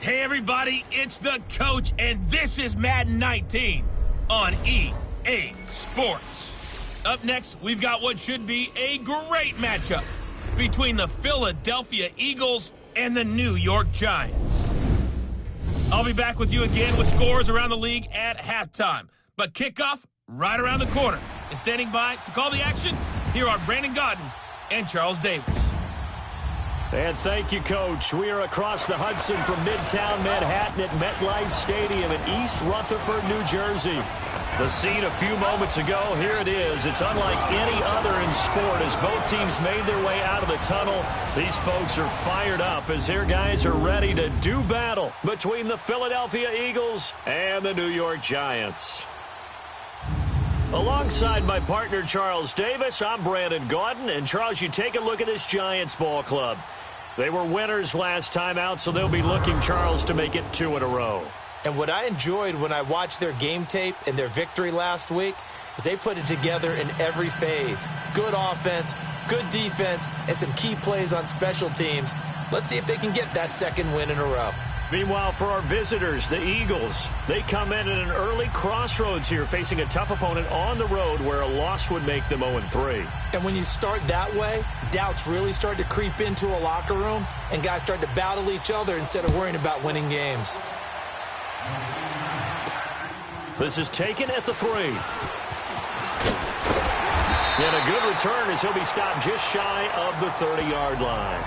Hey everybody, it's the coach, and this is Madden 19 on EA Sports. Up next, we've got what should be a great matchup between the Philadelphia Eagles and the New York Giants. I'll be back with you again with scores around the league at halftime, but kickoff right around the corner. And standing by to call the action, here are Brandon Godden and Charles Davis. And thank you, Coach. We are across the Hudson from Midtown Manhattan at MetLife Stadium in East Rutherford, New Jersey. The scene a few moments ago, here it is. It's unlike any other in sport as both teams made their way out of the tunnel. These folks are fired up as their guys are ready to do battle between the Philadelphia Eagles and the New York Giants. Alongside my partner, Charles Davis, I'm Brandon Godden. And, Charles, you take a look at this Giants ball club. They were winners last time out, so they'll be looking, Charles, to make it 2 in a row. And what I enjoyed when I watched their game tape and their victory last week is they put it together in every phase. Good offense, good defense, and some key plays on special teams. Let's see if they can get that second win in a row. Meanwhile, for our visitors, the Eagles, they come in at an early crossroads here, facing a tough opponent on the road where a loss would make them 0-3. And when you start that way, doubts really start to creep into a locker room, and guys start to battle each other instead of worrying about winning games. This is taken at the 3. And a good return as he'll be stopped just shy of the 30-yard line.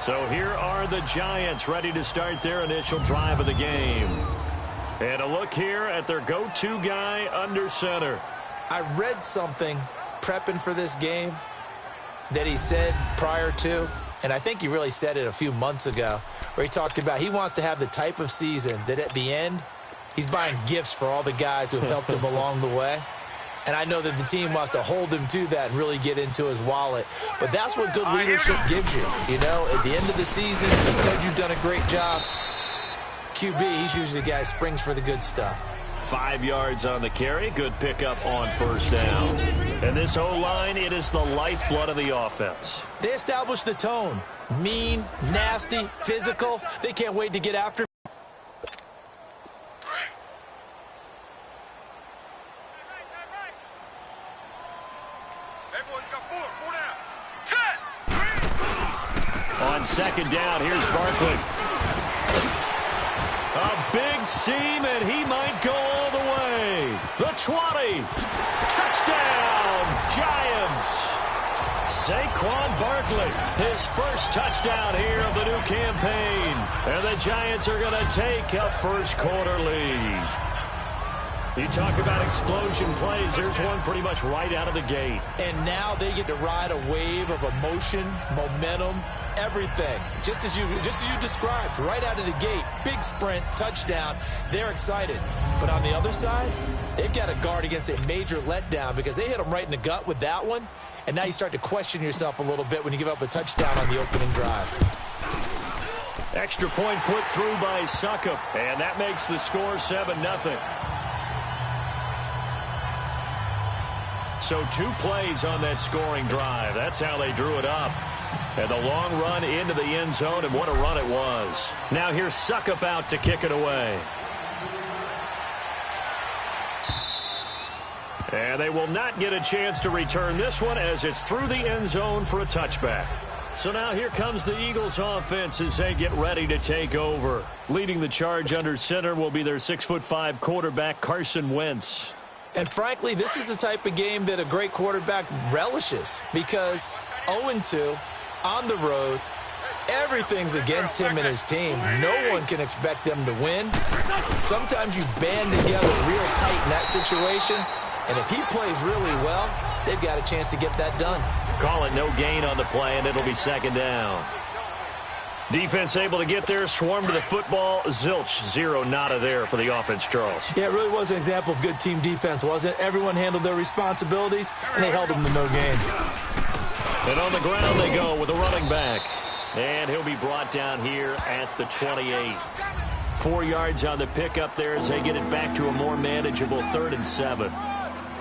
So here are the Giants ready to start their initial drive of the game. And a look here at their go-to guy under center. I read something prepping for this game that he said prior to, and I think he really said it a few months ago, where he talked about he wants to have the type of season that at the end, he's buying gifts for all the guys who have helped him along the way. And I know that the team wants to hold him to that and really get into his wallet. But that's what good leadership gives you. You know, at the end of the season, because you've done a great job, QB, he's usually the guy who springs for the good stuff. 5 yards on the carry. Good pickup on first down. And this O-line, it is the lifeblood of the offense. They establish the tone. Mean, nasty, physical. They can't wait to get after. On second down, here's Barkley. A big seam, and he might go all the way. The 20. Touchdown, Giants. Saquon Barkley, his first touchdown here of the new campaign. And the Giants are going to take a first-quarter lead. You talk about explosion plays. There's one pretty much right out of the gate. And now they get to ride a wave of emotion, momentum, everything. Just as you described, right out of the gate, big sprint, touchdown. They're excited. But on the other side, they've got to guard against a major letdown because they hit them right in the gut with that one. And now you start to question yourself a little bit when you give up a touchdown on the opening drive. Extra point put through by Suckup. And that makes the score 7-0. So 2 plays on that scoring drive. That's how they drew it up. And the long run into the end zone, and what a run it was. Now here's Suckup out to kick it away. And they will not get a chance to return this one as it's through the end zone for a touchback. So now here comes the Eagles offense as they get ready to take over. Leading the charge under center will be their 6'5" quarterback, Carson Wentz. And frankly, this is the type of game that a great quarterback relishes because 0-2 on the road, everything's against him and his team. No one can expect them to win. Sometimes you band together real tight in that situation, and if he plays really well, they've got a chance to get that done. Call it no gain on the play, and it'll be second down. Defense able to get there, swarm to the football. Zilch, 0 nada there for the offense, Charles. Yeah, it really was an example of good team defense, wasn't it? Everyone handled their responsibilities, and they held them to no gain. And on the ground they go with a running back. And he'll be brought down here at the 28. 4 yards on the pickup there as they get it back to a more manageable 3rd and 7.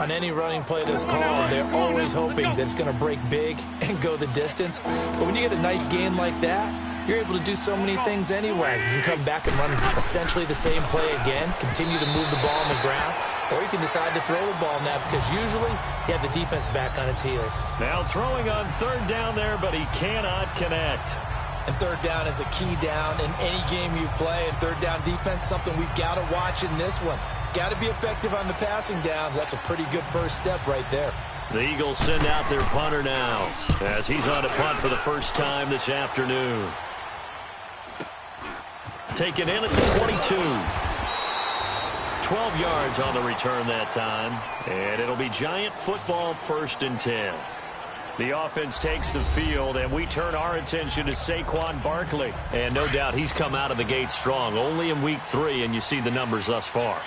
On any running play that's called, they're always hoping that it's going to break big and go the distance. But when you get a nice gain like that, you're able to do so many things anyway. You can come back and run essentially the same play again, continue to move the ball on the ground, or you can decide to throw the ball now because usually you have the defense back on its heels. Now throwing on third down there, but he cannot connect. And third down is a key down in any game you play, and third down defense, something we've got to watch in this one. Got to be effective on the passing downs. That's a pretty good first step right there. The Eagles send out their punter now as he's on a punt for the first time this afternoon. Taken in at the 22. 12 yards on the return that time, and it'll be Giant football 1st and 10. The offense takes the field, and we turn our attention to Saquon Barkley. And no doubt he's come out of the gate strong, only in week 3, and you see the numbers thus far.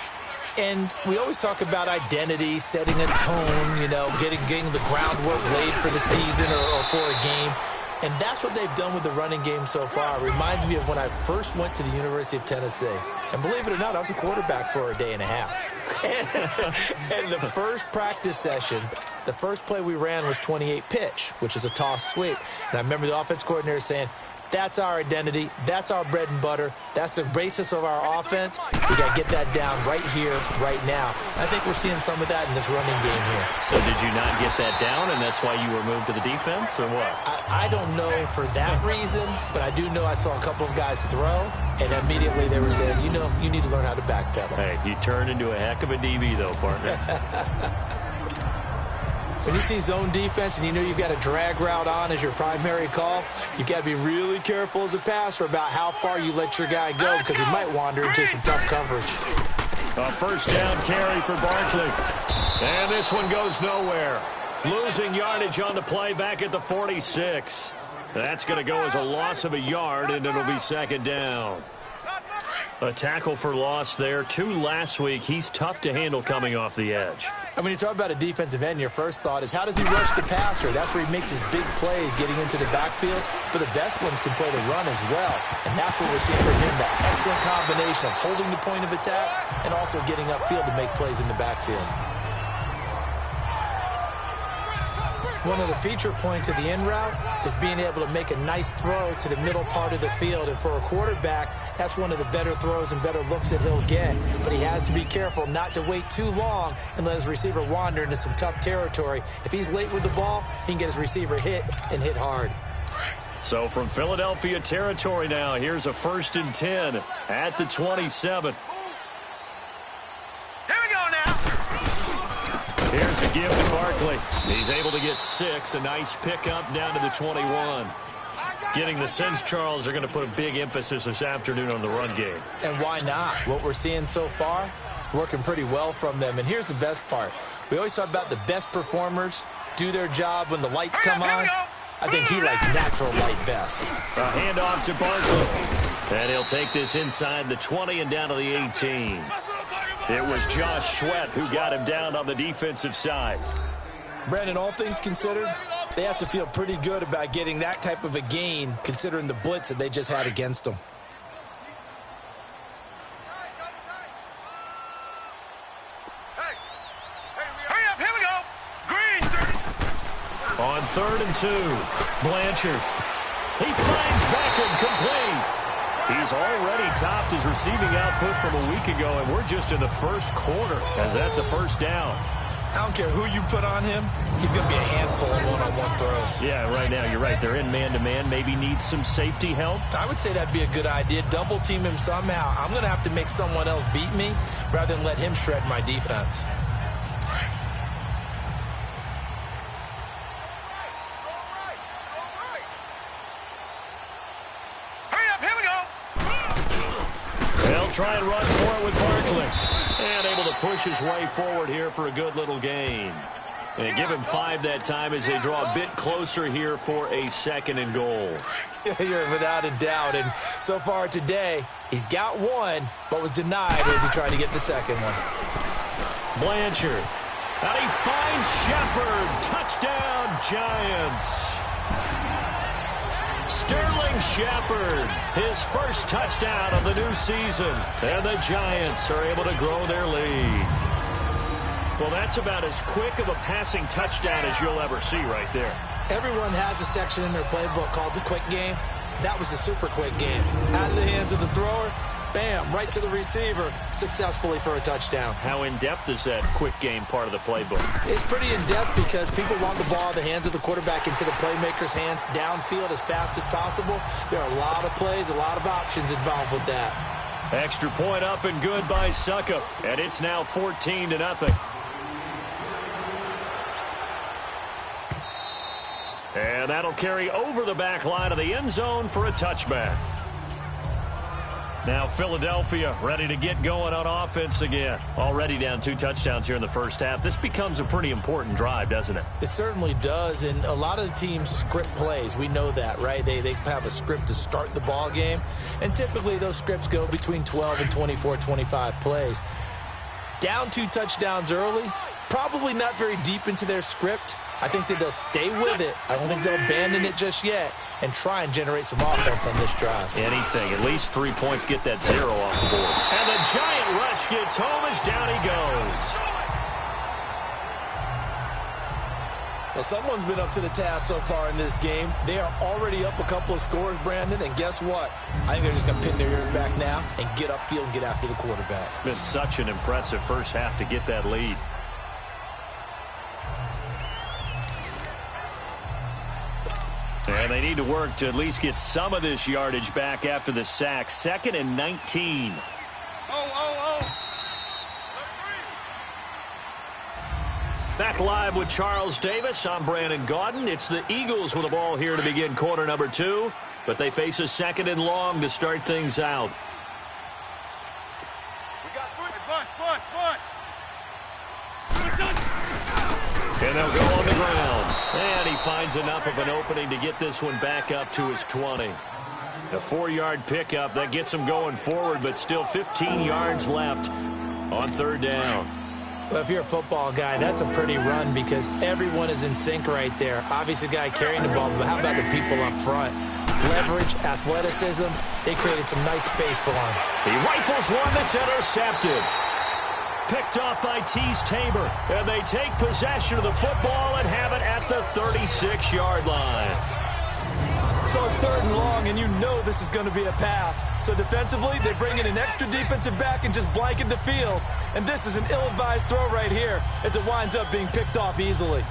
And we always talk about identity, setting a tone, you know, getting the groundwork laid for the season or for a game. And that's what they've done with the running game so far. It reminds me of when I first went to the University of Tennessee. And believe it or not, I was a quarterback for a day and a half. And the first practice session, the first play we ran was 28 pitch, which is a toss sweep. And I remember the offense coordinator saying, that's our identity. That's our bread and butter. That's the basis of our offense. We got to get that down right here, right now. I think we're seeing some of that in this running game here. So did you not get that down, and that's why you were moved to the defense, or what? I don't know for that reason, but I do know I saw a couple of guys throw, and immediately they were saying, you know, you need to learn how to backpedal. Hey, you turned into a heck of a DB, though, partner. When you see zone defense and you know you've got a drag route on as your primary call, you've got to be really careful as a passer about how far you let your guy go because he might wander into some tough coverage. A first down carry for Barkley. And this one goes nowhere. Losing yardage on the play back at the 46. That's going to go as a loss of a yard, and it'll be 2nd down. A tackle for loss there. 2 last week. He's tough to handle coming off the edge. And when you talk about a defensive end, your first thought is how does he rush the passer? That's where he makes his big plays getting into the backfield. But the best ones can play the run as well. And that's what we're seeing from him, that excellent combination of holding the point of attack and also getting upfield to make plays in the backfield. One of the feature points of the in route is being able to make a nice throw to the middle part of the field. And for a quarterback, that's one of the better throws and better looks that he'll get. But he has to be careful not to wait too long and let his receiver wander into some tough territory. If he's late with the ball, he can get his receiver hit and hit hard. So from Philadelphia territory now, here's a 1st and 10 at the 27. Here's a give to Barkley. He's able to get 6. A nice pickup down to the 21. Getting the sense, Charles, are going to put a big emphasis this afternoon on the run game. And why not? What we're seeing so far is working pretty well from them. And here's the best part. We always talk about the best performers do their job when the lights come on. I think he likes natural light best. A handoff to Barkley. And he'll take this inside the 20 and down to the 18. It was Josh Sweat who got him down on the defensive side. Brandon, all things considered, they have to feel pretty good about getting that type of a gain considering the blitz that they just had against them. Hurry up, here we go. Green. On 3rd and 2, Blanchard. He finds Beckham complete. He's already topped his receiving output from a week ago, and we're just in the first quarter as that's a first down. I don't care who you put on him, he's going to be a handful in one-on-one throws. Yeah, right now, you're right. They're in man-to-man, maybe need some safety help. I would say that'd be a good idea. Double team him somehow. I'm going to have to make someone else beat me rather than let him shred my defense. Try and run for it with Barkley. And able to push his way forward here for a good little gain. And give him 5 that time as they draw a bit closer here for a 2nd and goal. You're without a doubt. And so far today, he's got 1, but was denied as he tried to get the 2nd one. Blanchard. And he finds Shepard. Touchdown, Giants. Sterling Shepard, his first touchdown of the new season. And the Giants are able to grow their lead. Well, that's about as quick of a passing touchdown as you'll ever see right there. Everyone has a section in their playbook called the quick game. That was a super quick game. Out of the hands of the thrower, bam, right to the receiver, successfully for a touchdown. How in-depth is that quick game part of the playbook? It's pretty in-depth because people want the ball in the hands of the quarterback into the playmaker's hands downfield as fast as possible. There are a lot of plays, a lot of options involved with that. Extra point up and good by Suckup, and it's now 14-0. And that'll carry over the back line of the end zone for a touchback. Now Philadelphia ready to get going on offense again. Already down 2 touchdowns here in the first half. This becomes a pretty important drive, doesn't it? It certainly does, and a lot of the teams script plays. We know that, right? They have a script to start the ball game, and typically those scripts go between 12 and 24, 25 plays. Down 2 touchdowns early, probably not very deep into their script. I think that they'll stay with it. I don't think they'll abandon it just yet and try and generate some offense on this drive. Anything. At least 3 points, get that 0 off the board. And the giant rush gets home as down he goes. Well, someone's been up to the task so far in this game. They are already up a couple of scores, Brandon, and guess what? I think they're just going to pin their ears back now and get upfield and get after the quarterback. Been such an impressive first half to get that lead. And they need to work to at least get some of this yardage back after the sack. 2nd and 19. Back live with Charles Davis. I'm Brandon Gaudin. It's the Eagles with the ball here to begin quarter number 2. But they face a 2nd and long to start things out. And they'll go on the ground. And he finds enough of an opening to get this one back up to his 20. A 4-yard pickup. That gets him going forward, but still 15 yards left on 3rd down. Well, if you're a football guy, that's a pretty run because everyone is in sync right there. Obviously, the guy carrying the ball, but how about the people up front? Leverage, athleticism, they created some nice space for him. He rifles one that's intercepted. Picked off by Tease Tabor. And they take possession of the football and have it at the 36-yard line. So it's 3rd and long, and you know this is going to be a pass. So defensively, they bring in an extra defensive back and just blanket the field. And this is an ill-advised throw right here as it winds up being picked off easily.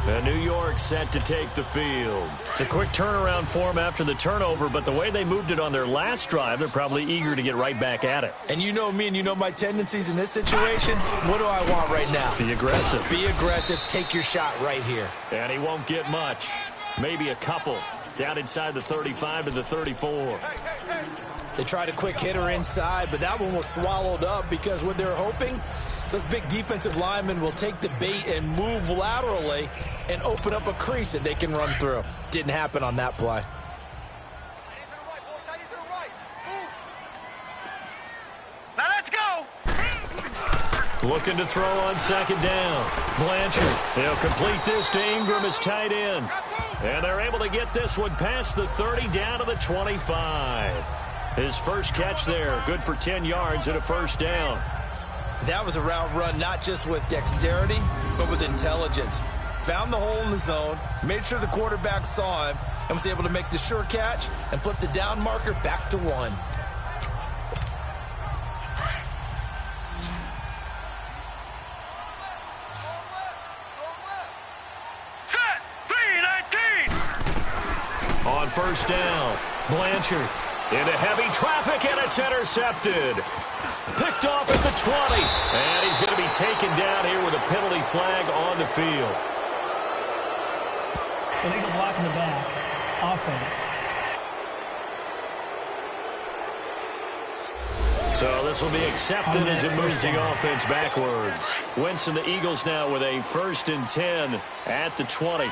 And New York set to take the field. It's a quick turnaround for them after the turnover, but the way they moved it on their last drive, they're probably eager to get right back at it. And you know me and you know my tendencies in this situation. What do I want right now? Be aggressive. Be aggressive. Take your shot right here. And he won't get much. Maybe a couple. Down inside the 35 to the 34. They tried a quick hitter inside, but that one was swallowed up because what they're hoping, those big defensive linemen will take the bait and move laterally and open up a crease that they can run through. Didn't happen on that play. Now let's go. Looking to throw on 2nd down. Blanchard. They'll complete this to Ingram as tight end. And they're able to get this one past the 30 down to the 25. His first catch there, good for 10 yards and a 1st down. That was a route run not just with dexterity, but with intelligence. Found the hole in the zone, made sure the quarterback saw him, and was able to make the sure catch and flip the down marker back to 1. Set. 3-19. On 1st down, Blanchard into heavy traffic, and it's intercepted. Picked off at the 20. And he's going to be taken down here with a penalty flag on the field. Illegal block in the back. Offense. So this will be accepted as it moves the offense backwards. Wentz and the Eagles now with a 1st and 10 at the 20.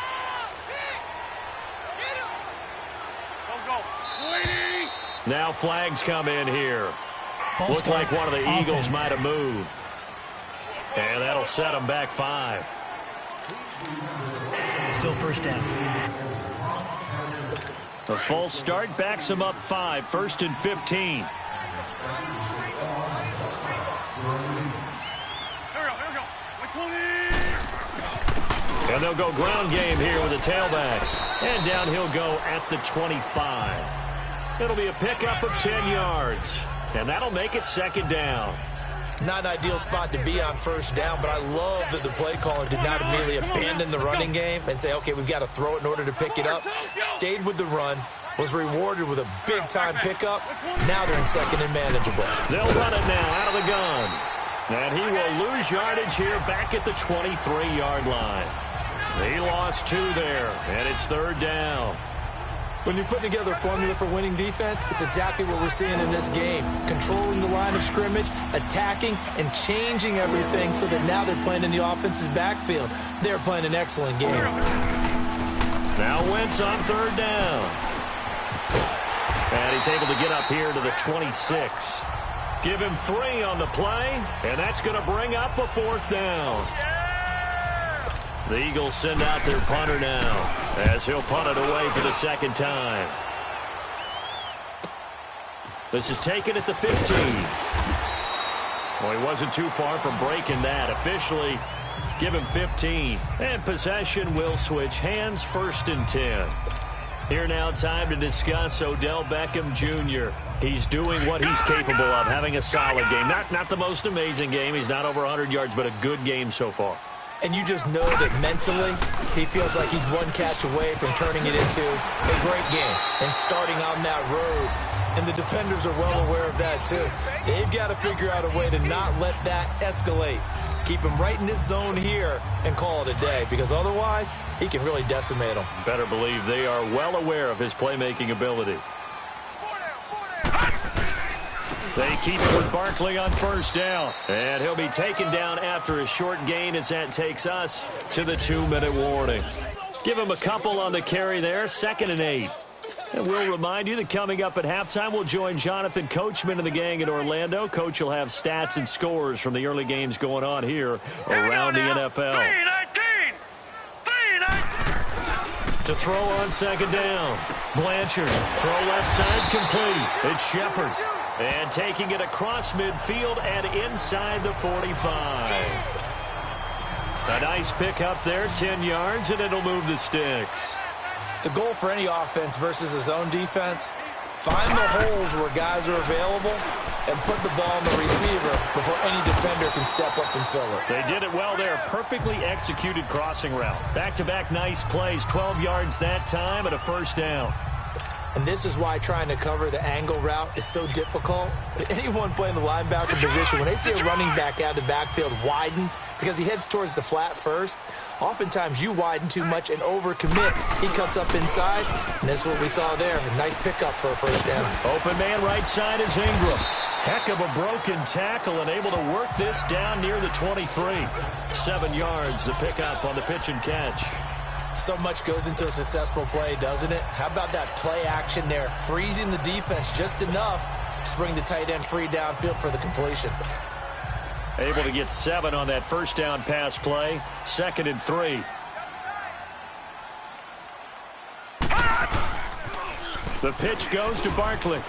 Now flags come in here. Looked like one of the Eagles might have moved. And that'll set them back 5. Still 1st down. A false start backs them up 5. 1st and 15. Here we go. And they'll go ground game here with a tailback. And down he'll go at the 25. It'll be a pickup of 10 yards. And that'll make it second down. Not an ideal spot to be on first down, but I love that the play caller did not immediately abandon the running game and say, okay, we've got to throw it in order to pick it up. Stayed with the run, was rewarded with a big-time pickup. Now they're in second and manageable. They'll run it now out of the gun. And he will lose yardage here back at the 23-yard line. He lost 2 there, and it's third down. When you're putting together a formula for winning defense, it's exactly what we're seeing in this game. Controlling the line of scrimmage, attacking, and changing everything so that now they're playing in the offense's backfield. They're playing an excellent game. Now Wentz on third down. And he's able to get up here to the 26. Give him 3 on the play, and that's going to bring up a fourth down. The Eagles send out their punter now as he'll punt it away for the second time. This is taken at the 15. Well, he wasn't too far from breaking that. Officially, give him 15. And possession will switch hands, first and 10. Here now, time to discuss Odell Beckham Jr. He's doing what he's capable of, having a solid game. Not the most amazing game. He's not over 100 yards, but a good game so far. And you just know that mentally he feels like he's one catch away from turning it into a great game and starting on that road. And the defenders are well aware of that too. They've got to figure out a way to not let that escalate. Keep him right in this zone here and call it a day, because otherwise he can really decimate them. Better believe they are well aware of his playmaking ability. They keep it with Barkley on first down. And he'll be taken down after a short gain as that takes us to the 2-minute warning. Give him a couple on the carry there, 2nd and 8. And we'll remind you that coming up at halftime, we'll join Jonathan Coachman and the gang in Orlando. Coach will have stats and scores from the early games going on here around the NFL. 3-19. To throw on second down. Blanchard, throw left side complete. It's Shepard. And taking it across midfield and inside the 45. A nice pick up there, 10 yards, and it'll move the sticks. The goal for any offense versus a zone defense, find the holes where guys are available and put the ball on the receiver before any defender can step up and fill it. They did it well there. Perfectly executed crossing route. Back-to-back nice plays, 12 yards that time and a first down. And this is why trying to cover the angle route is so difficult. Anyone playing the linebacker position, when they see a running back out of the backfield widen because he heads towards the flat first, oftentimes you widen too much and overcommit. He cuts up inside, and that's what we saw there. A nice pickup for a first down. Open man right side is Ingram. Heck of a broken tackle and able to work this down near the 23. 7 yards, the pickup on the pitch and catch. So much goes into a successful play, doesn't it? How about that play action there? Freezing the defense just enough to bring the tight end free downfield for the completion. Able to get 7 on that first down pass play. 2nd and 3. The pitch goes to Barkley.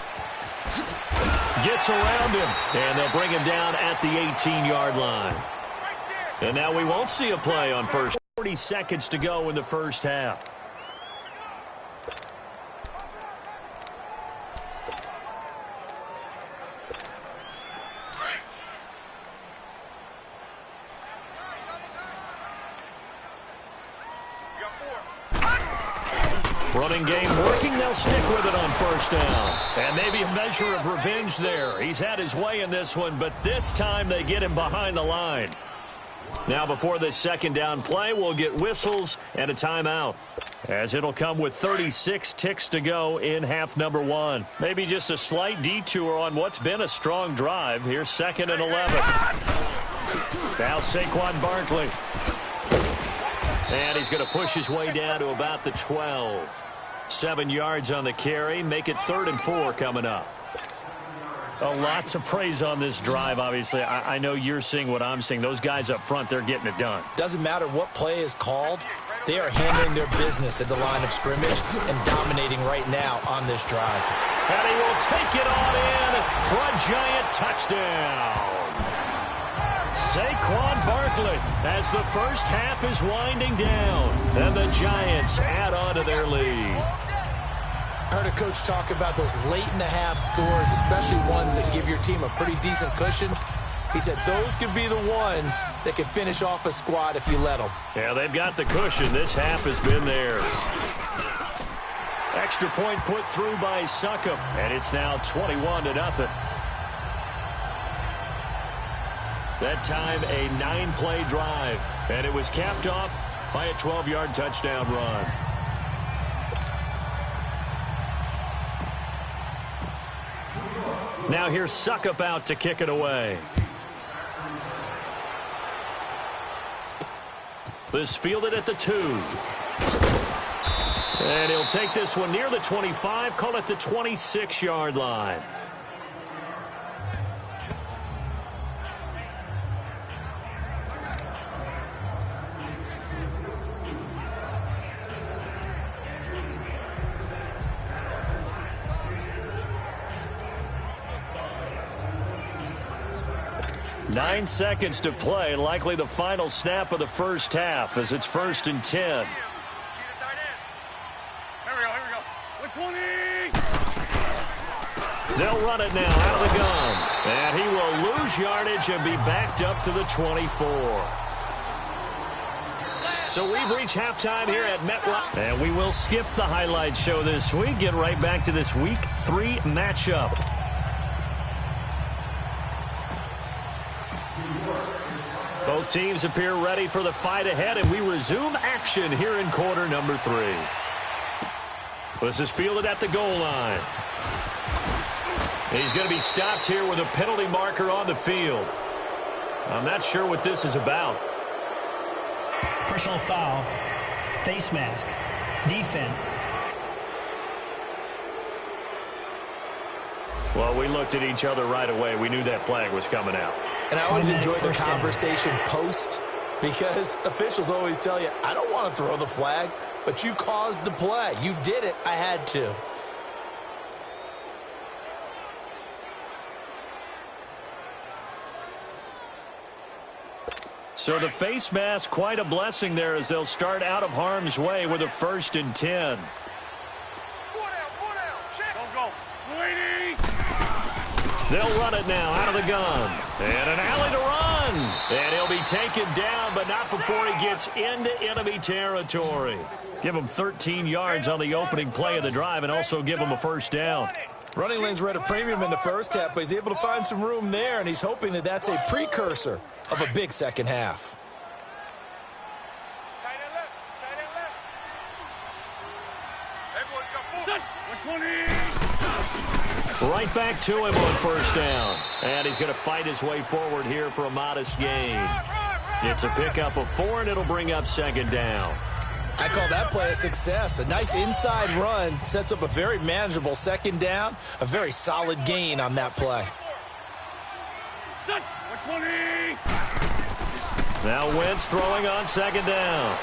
Gets around him. And they'll bring him down at the 18-yard line. And now we won't see a play on first. 40 seconds to go in the first half. Running game working. They'll stick with it on first down. And maybe a measure of revenge there. He's had his way in this one, but this time they get him behind the line. Now before this second down play, we'll get whistles and a timeout, as it'll come with 36 ticks to go in half number 1. Maybe just a slight detour on what's been a strong drive. Here's 2nd and 11. Now Saquon Barkley. And he's going to push his way down to about the 12. 7 yards on the carry. Make it 3rd and 4 coming up. A lot to praise on this drive, obviously. I know you're seeing what I'm seeing. Those guys up front, they're getting it done. Doesn't matter what play is called. They are handling their business at the line of scrimmage and dominating right now on this drive. And he will take it on in for a giant touchdown. Saquon Barkley as the first half is winding down. And the Giants add on to their lead. I heard a coach talk about those late-in-the-half scores, especially ones that give your team a pretty decent cushion. He said those could be the ones that can finish off a squad if you let them. Yeah, they've got the cushion. This half has been theirs. Extra point put through by Succop, and it's now 21-0. That time, a 9-play drive, and it was capped off by a 12-yard touchdown run. Now here's Succop out to kick it away. This fielded at the 2. And he'll take this one near the 25, call it the 26-yard line. Nine seconds to play, likely the final snap of the first half as it's 1st and 10. Here we go. With 20. They'll run it now out of the gun. And he will lose yardage and be backed up to the 24. So we've reached halftime here at MetLife. And we will skip the highlight show this week. Get right back to this Week 3 matchup. Both teams appear ready for the fight ahead, and we resume action here in quarter number 3. This is fielded at the goal line. He's going to be stopped here with a penalty marker on the field. I'm not sure what this is about. Personal foul, face mask, defense. Well, we looked at each other right away. We knew that flag was coming out. And I always enjoy the conversation post, because officials always tell you, I don't want to throw the flag, but you caused the play. You did it. I had to. So the face mask, quite a blessing there as they'll start out of harm's way with a 1st and 10. Go. Waiting. They'll run it now out of the gun. And an alley to run. And he'll be taken down, but not before he gets into enemy territory. Give him 13 yards on the opening play of the drive and also give him a 1st down. Running lanes were at a premium in the first half, but he's able to find some room there, and he's hoping that that's a precursor of a big second half. Tight end left. Hey, boys, got 20. Right back to him on 1st down. And he's going to fight his way forward here for a modest gain. It's a pickup of 4, and it'll bring up 2nd down. I call that play a success. A nice inside run sets up a very manageable 2nd down. A very solid gain on that play. Set. 20. Now Wentz throwing on 2nd down.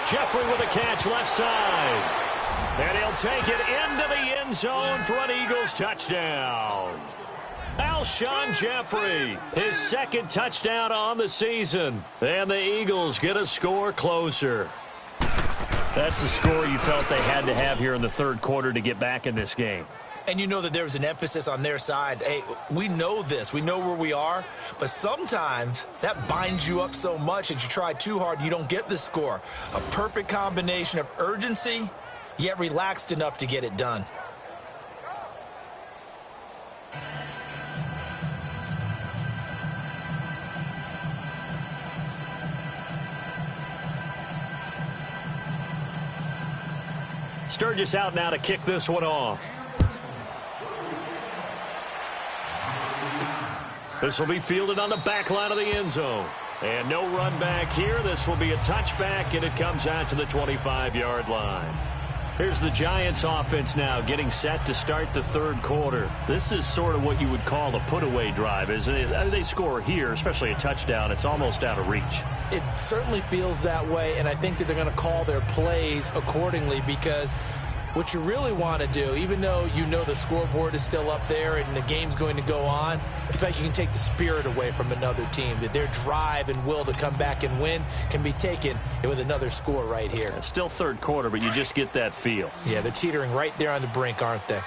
Jeffrey with a catch left side. And he'll take it into the end zone for an Eagles touchdown. Alshon Jeffrey, his 2nd touchdown on the season. And the Eagles get a score closer. That's the score you felt they had to have here in the 3rd quarter to get back in this game. And you know that there was an emphasis on their side. Hey, we know this. We know where we are. But sometimes that binds you up so much that you try too hard, you don't get the score. A perfect combination of urgency, yet relaxed enough to get it done. Sturgis out now to kick this one off. This will be fielded on the back line of the end zone. And no run back here. This will be a touchback, and it comes out to the 25-yard line. Here's the Giants offense now getting set to start the 3rd quarter. This is sort of what you would call a put-away drive, isn't it? They score here, especially a touchdown. It's almost out of reach. It certainly feels that way, and I think that they're going to call their plays accordingly because what you really want to do, even though you know the scoreboard is still up there and the game's going to go on, in fact, you can take the spirit away from another team. That their drive and will to come back and win can be taken with another score right here. It's still third quarter, but you just get that feel. Yeah, they're teetering right there on the brink, aren't they?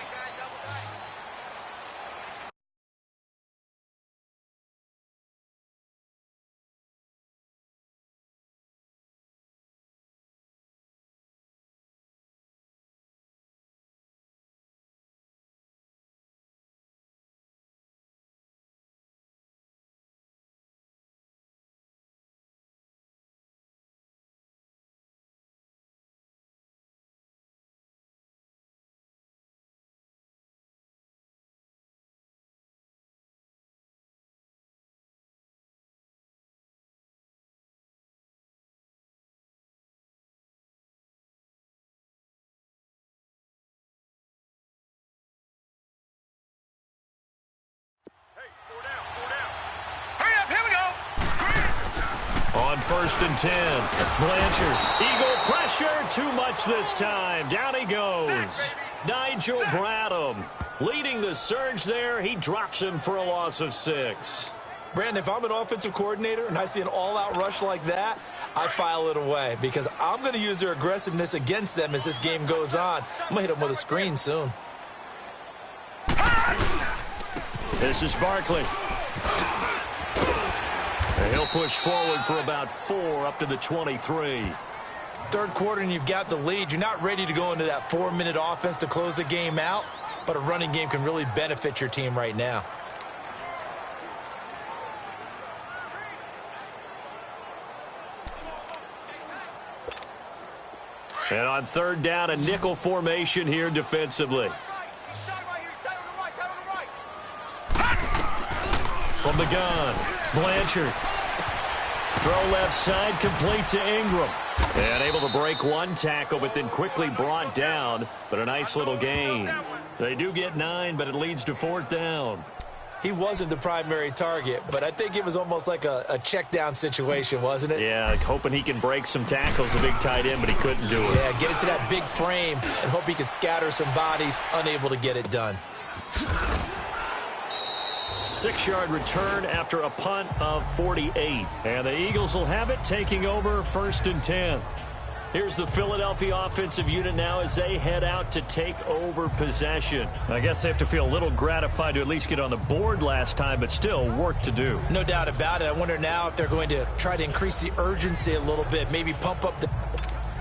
On 1st and 10, Blanchard. Eagle pressure, too much this time. Down he goes. Nigel Bradham leading the surge there. He drops him for a loss of 6. Brandon, if I'm an offensive coordinator and I see an all-out rush like that, I file it away because I'm going to use their aggressiveness against them as this game goes on. I'm going to hit them with a screen soon. This is Barkley. And he'll push forward for about 4 up to the 23. Third quarter and you've got the lead. You're not ready to go into that 4-minute offense to close the game out, but a running game can really benefit your team right now. And on 3rd down, a nickel formation here defensively. From the gun, Blanchard. Throw left side, complete to Ingram. And able to break one tackle, but then quickly brought down. But a nice little gain. They do get 9, but it leads to 4th down. He wasn't the primary target, but I think it was almost like a check down situation, wasn't it? Yeah, like hoping he can break some tackles, a big tight end, but he couldn't do it. Yeah, get it to that big frame and hope he can scatter some bodies, unable to get it done. 6-yard return after a punt of 48. And the Eagles will have it, taking over 1st and 10. Here's the Philadelphia offensive unit now as they head out to take over possession. I guess they have to feel a little gratified to at least get on the board last time, but still work to do. No doubt about it. I wonder now if they're going to try to increase the urgency a little bit, maybe pump up the...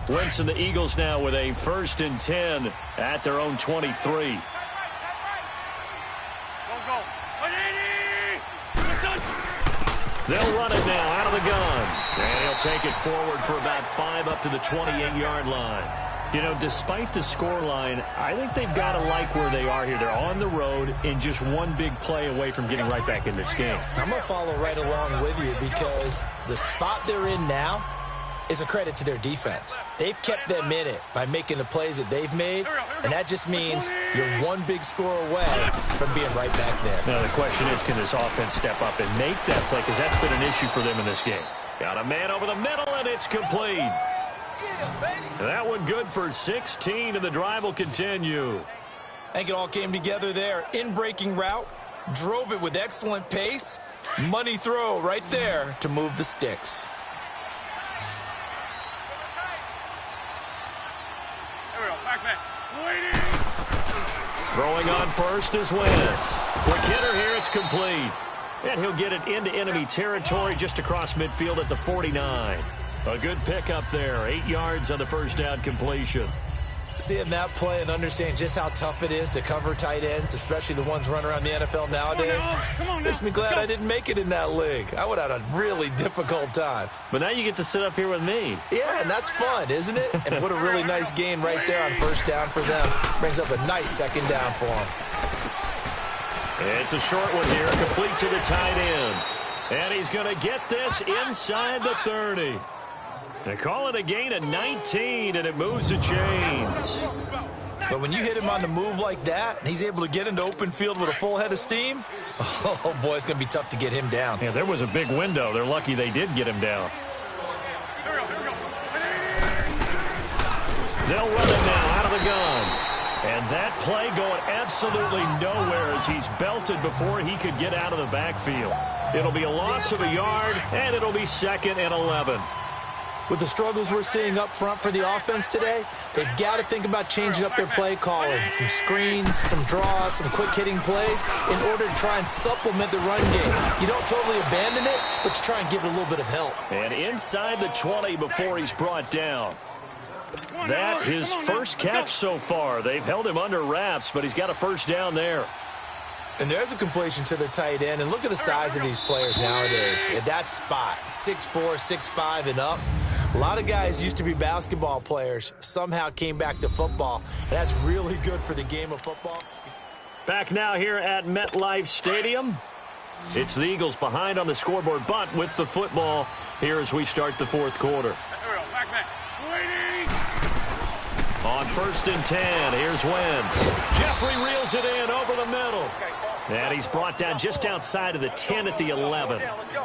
Wentz and the Eagles now with a 1st and 10 at their own 23. They'll run it now out of the gun. And he'll take it forward for about 5 up to the 28-yard line. You know, despite the scoreline, I think they've got to like where they are here. They're on the road and just one big play away from getting right back in this game. I'm going to follow right along with you because the spot they're in now is a credit to their defense. They've kept them in it by making the plays that they've made, and that just means you're one big score away from being right back there. Now, the question is, can this offense step up and make that play? Because that's been an issue for them in this game. Got a man over the middle, and it's complete. That one good for 16, and the drive will continue. I think it all came together there. In-breaking route, drove it with excellent pace. Money throw right there to move the sticks. Throwing on first is Wentz. Quick hitter here, it's complete. And he'll get it into enemy territory just across midfield at the 49. A good pickup there, 8 yards on the 1st down completion. Seeing that play and understanding just how tough it is to cover tight ends, especially the ones running around the NFL nowadays, makes me glad I didn't make it in that league. I would have had a really difficult time. But now you get to sit up here with me. Yeah, and that's fun, isn't it? And what a really nice gain right there on 1st down for them. Brings up a nice 2nd down for them. It's a short one here, complete to the tight end. And he's going to get this inside the 30. They call it a gain of 19, and it moves the chains. But when you hit him on the move like that, and he's able to get into open field with a full head of steam, oh, boy, it's going to be tough to get him down. Yeah, there was a big window. They're lucky they did get him down. They'll run it now out of the gun. And that play going absolutely nowhere as he's belted before he could get out of the backfield. It'll be a loss of a yard, and it'll be 2nd and 11. With the struggles we're seeing up front for the offense today, they've got to think about changing up their play calling. Some screens, some draws, some quick-hitting plays in order to try and supplement the run game. You don't totally abandon it, but you try and give it a little bit of help. And inside the 20 before he's brought down. That his first catch so far. They've held him under wraps, but he's got a first down there. And there's a completion to the tight end. And look at the size of these players nowadays. At that spot, 6'4", 6'5", and up. A lot of guys used to be basketball players, somehow came back to football. And that's really good for the game of football. Back now here at MetLife Stadium. It's the Eagles behind on the scoreboard, but with the football here as we start the 4th quarter. On 1st and 10, here's Wentz. Jeffrey reels it in over the middle. And he's brought down just outside of the 10 at the 11.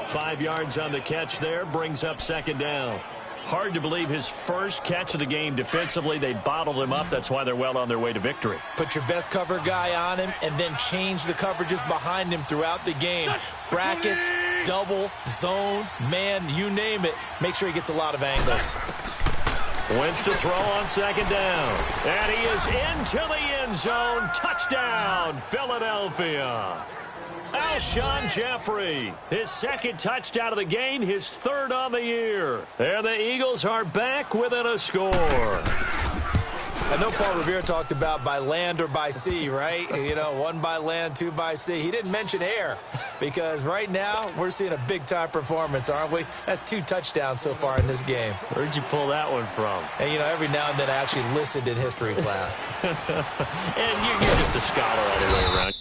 5 yards on the catch there, brings up 2nd down. Hard to believe his first catch of the game defensively. They bottled him up. That's why they're well on their way to victory. Put your best cover guy on him and then change the coverages behind him throughout the game. Brackets, double, zone, man, you name it. Make sure he gets a lot of angles. Wentz to throw on 2nd down. And he is into the end zone. Touchdown, Philadelphia. Alshon Jeffrey, his 2nd touchdown of the game, his 3rd on the year. And the Eagles are back within a score. I know Paul Revere talked about by land or by sea, right? You know, 1 by land, 2 by sea. He didn't mention air because right now we're seeing a big-time performance, aren't we? That's 2 touchdowns so far in this game. Where'd you pull that one from? And, you know, every now and then I actually listened in history class. And you're just a scholar all the way around.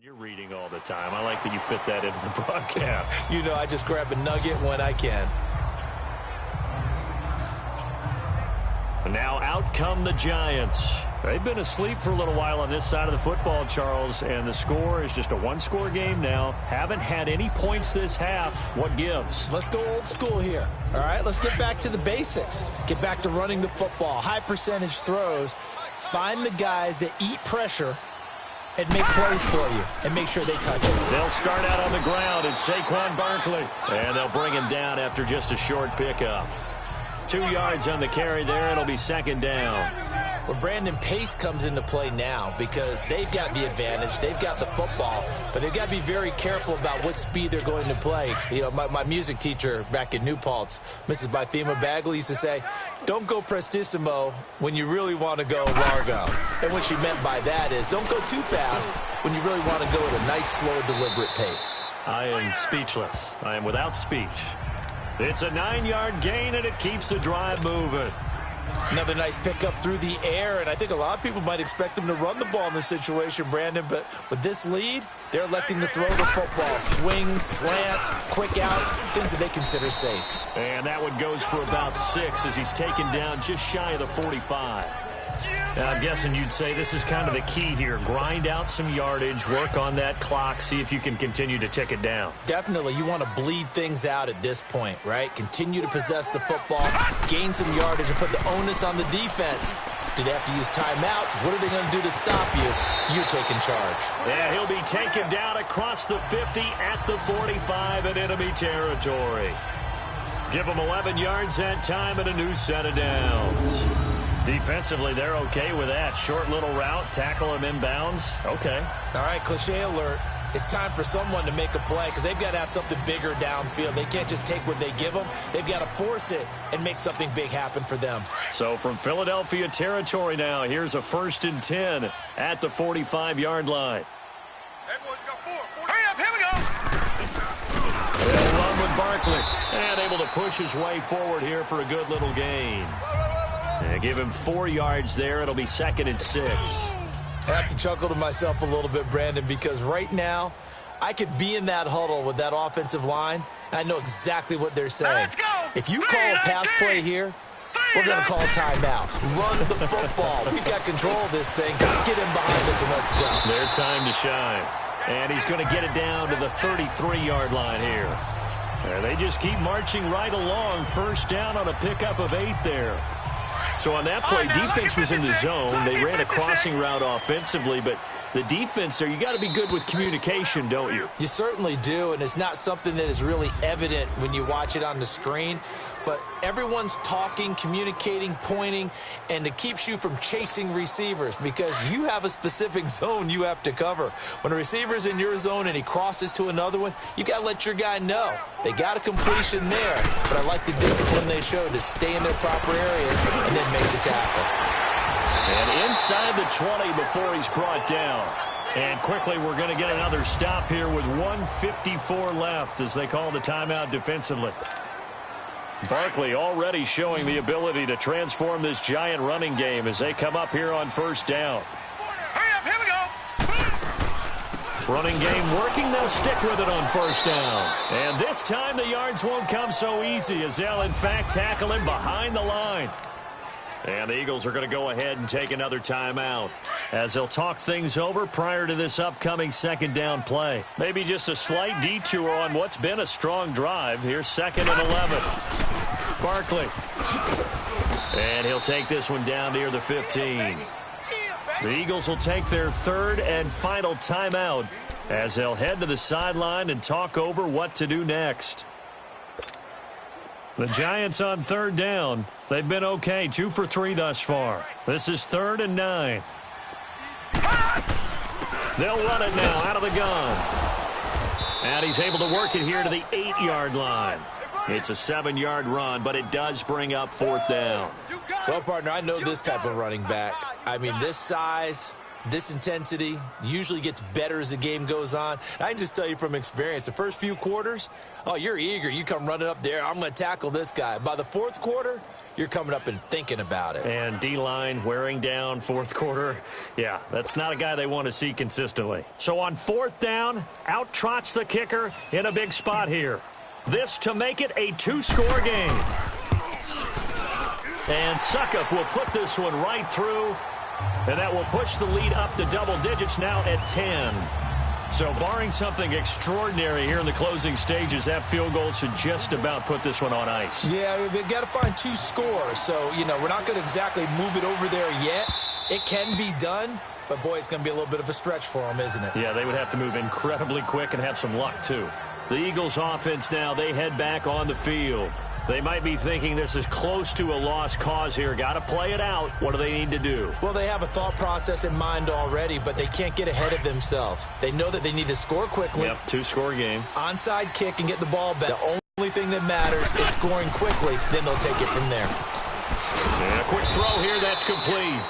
You're reading all the time. I like that you fit that into the broadcast. You know, I just grab a nugget when I can. Now out come the Giants. They've been asleep for a little while on this side of the football, Charles, and the score is just a 1-score game now. Haven't had any points this half. What gives? Let's go old school here. All right, let's get back to the basics. Get back to running the football, high percentage throws. Find the guys that eat pressure and make plays for you and make sure they touch it. They'll start out on the ground. It's Saquon Barkley. And they'll bring him down after just a short pickup. 2 yards on the carry there. It'll be 2nd down. Well, Brandon, pace comes into play now because they've got the advantage. They've got the football, but they've got to be very careful about what speed they're going to play. You know, my music teacher back in New Paltz, Mrs. Bythema Bagley, used to say, don't go prestissimo when you really want to go largo. And what she meant by that is don't go too fast when you really want to go at a nice, slow, deliberate pace. I am speechless. I am without speech. It's a 9-yard gain, and it keeps the drive moving. Another nice pickup through the air, and I think a lot of people might expect them to run the ball in this situation, Brandon, but with this lead, they're electing to throw the football. Swings, slants, quick outs, things that they consider safe. And that one goes for about 6 as he's taken down just shy of the 45. Now, I'm guessing you'd say this is kind of the key here. Grind out some yardage, work on that clock, see if you can continue to tick it down. Definitely. You want to bleed things out at this point, right? Continue to possess the football, gain some yardage, and put the onus on the defense. Do they have to use timeouts? What are they going to do to stop you? You're taking charge. Yeah, he'll be taken down across the 50 at the 45 in enemy territory. Give him 11 yards that time and a new set of downs. Defensively, they're okay with that. Short little route, tackle him inbounds. Okay. All right, cliche alert. It's time for someone to make a play because they've got to have something bigger downfield. They can't just take what they give them. They've got to force it and make something big happen for them. So from Philadelphia territory now, here's a 1st and 10 at the 45-yard line. Hurry up, here we go. They'll run with Barkley. And able to push his way forward here for a good little gain. And give him 4 yards there. It'll be 2nd and 6. I have to chuckle to myself a little bit, Brandon, because right now I could be in that huddle with that offensive line, and I know exactly what they're saying. Let's go. If you call a pass play here, we're going to call timeout. Run the football. We've got control of this thing. Get him behind us and let's go. Their time to shine. And he's going to get it down to the 33-yard line here. And they just keep marching right along. 1st down on a pickup of 8 there. So on that play, defense was in the zone. They ran a crossing route offensively, but the defense there, you got to be good with communication, don't you? You certainly do, and it's not something that is really evident when you watch it on the screen. But everyone's talking, communicating, pointing, and it keeps you from chasing receivers because you have a specific zone you have to cover. When a receiver's in your zone and he crosses to another one, you got to let your guy know. They got a completion there, but I like the discipline they showed to stay in their proper areas and then make the tackle. And inside the 20 before he's brought down. And quickly, we're going to get another stop here with 1:54 left as they call the timeout defensively. Barkley already showing the ability to transform this giant running game as they come up here on 1st down. Hurry up, here we go. Running game working, they'll stick with it on 1st down. And this time the yards won't come so easy as they'll in fact tackle him behind the line. And the Eagles are going to go ahead and take another timeout as they'll talk things over prior to this upcoming 2nd down play. Maybe just a slight detour on what's been a strong drive. Here's 2nd and 11. Barkley. And he'll take this one down near the 15. The Eagles will take their 3rd and final timeout as they'll head to the sideline and talk over what to do next. The Giants on 3rd down. They've been okay, 2 for 3 thus far. This is 3rd and 9. They'll run it now out of the gun. And he's able to work it here to the 8-yard line. It's a 7-yard run, but it does bring up 4th down. Well, partner, I know this type of running back. I mean, this size, this intensity usually gets better as the game goes on. I can just tell you from experience, the first few quarters, oh, you're eager. You come running up there, I'm going to tackle this guy. By the 4th quarter, you're coming up and thinking about it. And D-line wearing down 4th quarter. Yeah, that's not a guy they want to see consistently. So on 4th down, out trots the kicker in a big spot here. This to make it a 2-score game. And Suckup will put this one right through. And that will push the lead up to double digits now at 10. So barring something extraordinary here in the closing stages, that field goal should just about put this one on ice. Yeah, we've got to find 2 scores. So, you know, we're not going to exactly move it over there yet. It can be done, but, boy, it's going to be a little bit of a stretch for them, isn't it? Yeah, they would have to move incredibly quick and have some luck, too. The Eagles offense now, they head back on the field. They might be thinking this is close to a lost cause here. Got to play it out. What do they need to do? Well, they have a thought process in mind already, but they can't get ahead of themselves. They know that they need to score quickly. Yep, 2-score game. Onside kick and get the ball back. The only thing that matters is scoring quickly. Then they'll take it from there. And a quick throw here. That's complete.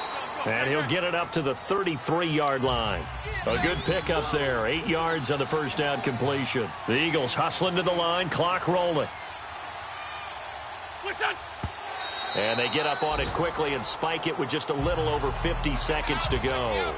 And he'll get it up to the 33-yard line. A good pickup there. 8 yards on the 1st down completion. The Eagles hustling to the line. Clock rolling. And they get up on it quickly and spike it with just a little over 50 seconds to go.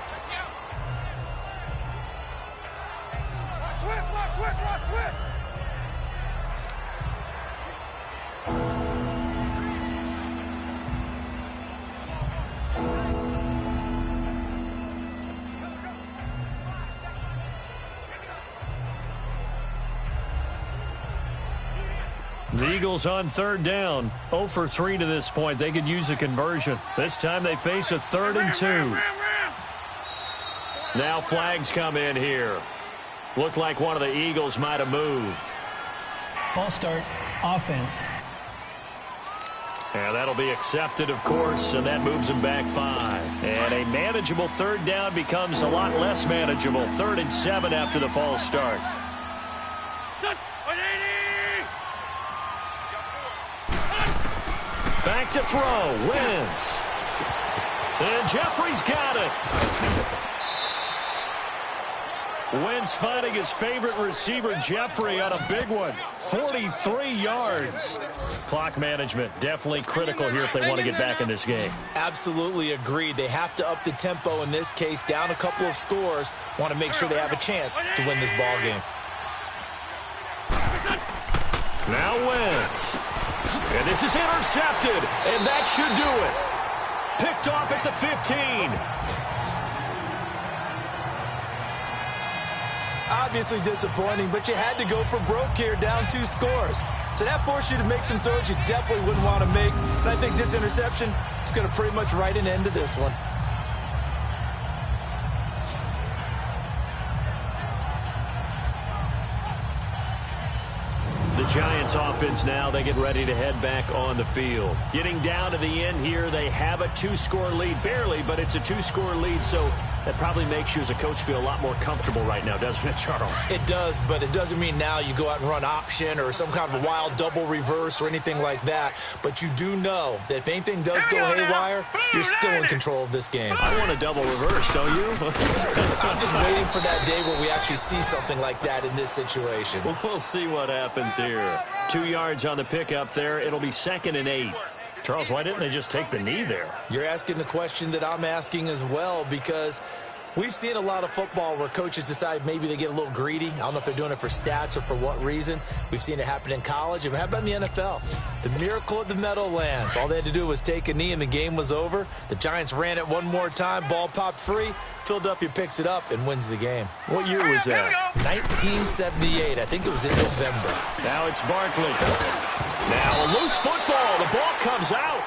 The Eagles on 3rd down. 0 for 3 to this point. They could use a conversion. This time they face a 3rd and 2. Now flags come in here. Looked like one of the Eagles might have moved. False start, offense. And that'll be accepted, of course, and that moves him back 5. And a manageable third down becomes a lot less manageable. 3rd and 7 after the false start. Back to throw. Wentz. And Jeffrey's got it. Wentz finding his favorite receiver, Jeffrey, on a big one. 43 yards. Clock management definitely critical here if they want to get back in this game. Absolutely agreed. They have to up the tempo in this case, down a couple of scores. Want to make sure they have a chance to win this ball game. Now Wentz. And this is intercepted. And that should do it. Picked off at the 15. Obviously disappointing, but you had to go for broke here, down 2 scores. So that forced you to make some throws you definitely wouldn't want to make. And I think this interception is going to pretty much write an end to this one. The Giants offense now, they get ready to head back on the field. Getting down to the end here, they have a 2-score lead. Barely, but it's a 2-score lead, so that probably makes you as a coach feel a lot more comfortable right now, doesn't it, Charles? It does, but it doesn't mean now you go out and run option or some kind of a wild double reverse or anything like that. But you do know that if anything does go haywire, you're still in control of this game. I want a double reverse, don't you? I'm just waiting for that day where we actually see something like that in this situation. We'll see what happens here. 2 yards on the pickup there. It'll be 2nd and 8. Charles, why didn't they just take the knee there? You're asking the question that I'm asking as well, because we've seen a lot of football where coaches decide maybe they get a little greedy. I don't know if they're doing it for stats or for what reason. We've seen it happen in college. And how about in the NFL? The miracle at the Meadowlands. All they had to do was take a knee and the game was over. The Giants ran it one more time. Ball popped free. Philadelphia picks it up and wins the game. What year was that? 1978. I think it was in November. Now it's Barkley. Now a loose football. The ball comes out.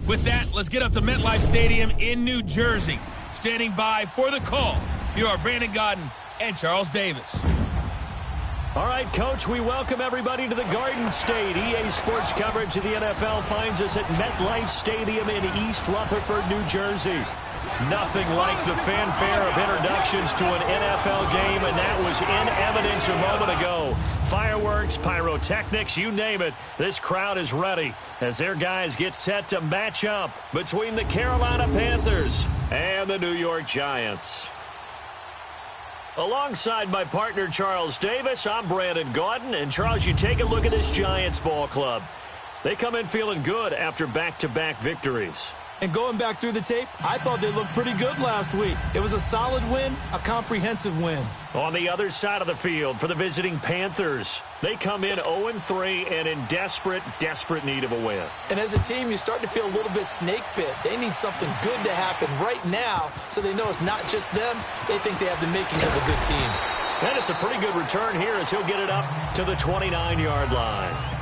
With that, let's get up to MetLife Stadium in New Jersey. Standing by for the call, here are Brandon Gaudin and Charles Davis. All right, Coach, we welcome everybody to the Garden State. EA Sports coverage of the NFL finds us at MetLife Stadium in East Rutherford, New Jersey. Nothing like the fanfare of introductions to an NFL game, and that was in evidence a moment ago. Fireworks, pyrotechnics, you name it. This crowd is ready as their guys get set to match up between the Carolina Panthers and the New York Giants. Alongside my partner, Charles Davis, I'm Brandon Gaudin. And, Charles, you take a look at this Giants ball club. They come in feeling good after back-to-back victories. And going back through the tape, I thought they looked pretty good last week. It was a solid win, a comprehensive win. On the other side of the field for the visiting Panthers, they come in 0-3 and in desperate need of a win. And as a team, you start to feel a little bit snake bit. They need something good to happen right now so they know it's not just them. They think they have the makings of a good team. And it's a pretty good return here as he'll get it up to the 29-yard line.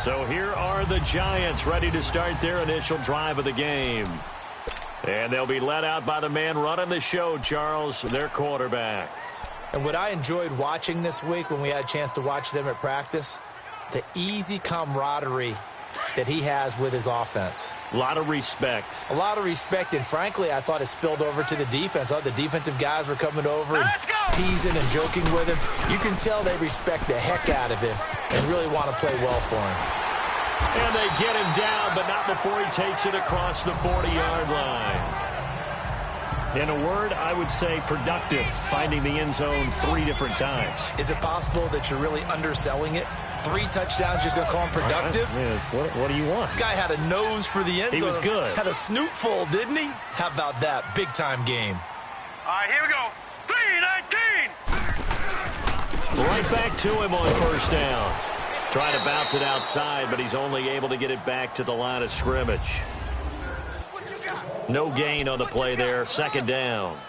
So here are the Giants ready to start their initial drive of the game. And they'll be led out by the man running the show, Charles, their quarterback. And what I enjoyed watching this week when we had a chance to watch them at practice, the easy camaraderie that he has with his offense. A lot of respect. A lot of respect, and frankly, I thought it spilled over to the defense. The defensive guys were coming over and teasing and joking with him. You can tell they respect the heck out of him and really want to play well for him. And they get him down, but not before he takes it across the 40-yard line. In a word, I would say productive, finding the end zone 3 different times. Is it possible that you're really underselling it? 3 touchdowns, just going to call him productive? What do you want? This guy had a nose for the end zone. He was good. Had a snoot full, didn't he? How about that? Big-time game. All right, here we go. 3-19. Right back to him on first down. Trying to bounce it outside, but he's only able to get it back to the line of scrimmage. No gain on the play there. Second down.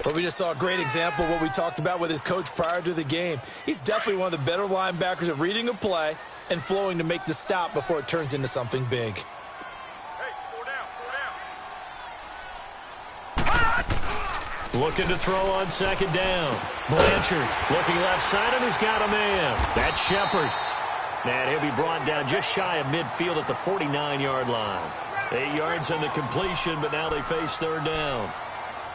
Well, we just saw a great example of what we talked about with his coach prior to the game. He's definitely one of the better linebackers at reading a play and flowing to make the stop before it turns into something big. Hey, 4 down. Looking to throw on second down. Blanchard looking left side, and he's got a man. That's Shepard. And he'll be brought down just shy of midfield at the 49-yard line. 8 yards on the completion, but now they face third down.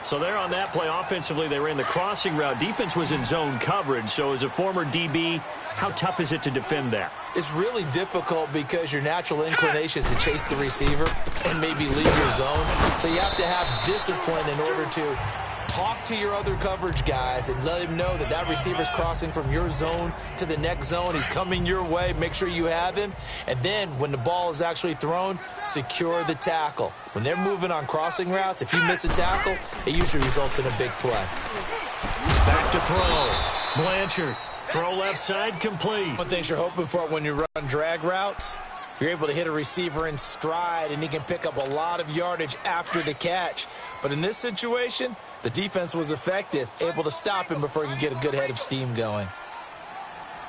So there on that play, offensively, they ran the crossing route. Defense was in zone coverage. So as a former DB, how tough is it to defend that? It's really difficult because your natural inclination is to chase the receiver and maybe leave your zone. So you have to have discipline in order to talk to your other coverage guys and let him know that that receiver's crossing from your zone to the next zone. He's coming your way. Make sure you have him. And then when the ball is actually thrown, secure the tackle. When they're moving on crossing routes, if you miss a tackle, it usually results in a big play. Back to throw. Blanchard. Throw left side, complete. One thing you're hoping for when you run drag routes, you're able to hit a receiver in stride, and he can pick up a lot of yardage after the catch. But in this situation, the defense was effective, able to stop him before he could get a good head of steam going.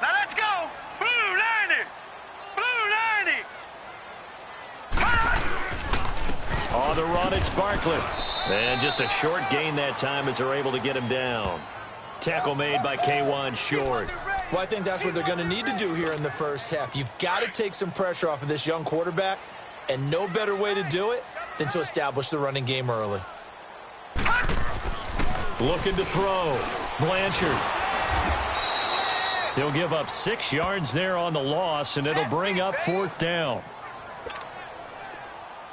Now let's go. Blue 90. Blue 90. On the run, it's Barkley. And just a short gain that time as they're able to get him down. Tackle made by K1 Short. Well, I think that's what they're going to need to do here in the first half. You've got to take some pressure off of this young quarterback, and no better way to do it than to establish the running game early. Looking to throw. Blanchard. He'll give up 6 yards there on the loss, and it'll bring up fourth down.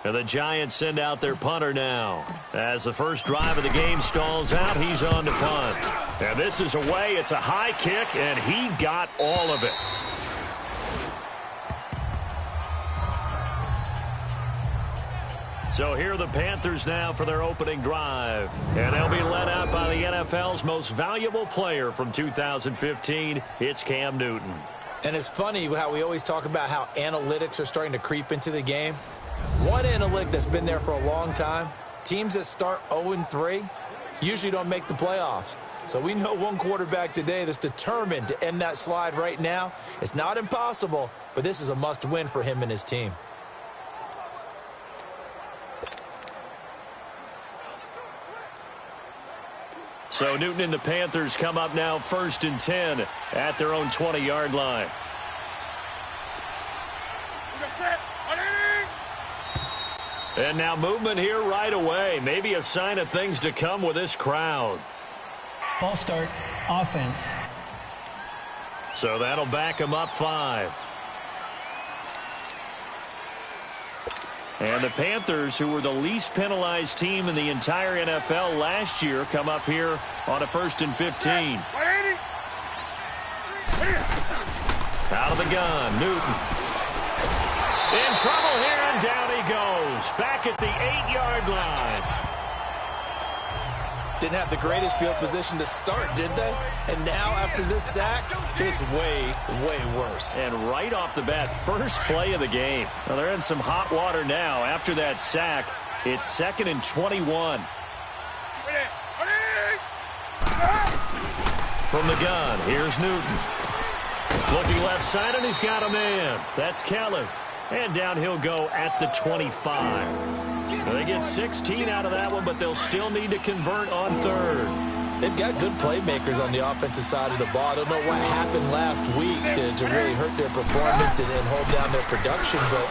And the Giants send out their punter now. As the first drive of the game stalls out, he's on to punt. And this is away. It's a high kick, and he got all of it. So here are the Panthers now for their opening drive. And they'll be led out by the NFL's most valuable player from 2015. It's Cam Newton. And it's funny how we always talk about how analytics are starting to creep into the game. One analytic that's been there for a long time, teams that start 0-3 usually don't make the playoffs. So we know one quarterback today that's determined to end that slide right now. It's not impossible, but this is a must-win for him and his team. So Newton and the Panthers come up now 1st and 10 at their own 20-yard line. And now movement here right away. Maybe a sign of things to come with this crowd. False start, offense. So that'll back them up 5. And the Panthers, who were the least penalized team in the entire NFL last year, come up here on a 1st and 15. Out of the gun, Newton. In trouble here, and down he goes. Back at the 8-yard line. Didn't have the greatest field position to start, did they? And now, after this sack, it's way, way worse. And right off the bat, first play of the game. Well, they're in some hot water now. After that sack, it's 2nd and 21. From the gun, here's Newton. Looking left side, and he's got a man. That's Kelly. And down he'll go at the 25. They get 16 out of that one, but they'll still need to convert on 3rd. They've got good playmakers on the offensive side of the ball. I don't know what happened last week to really hurt their performance and hold down their production, but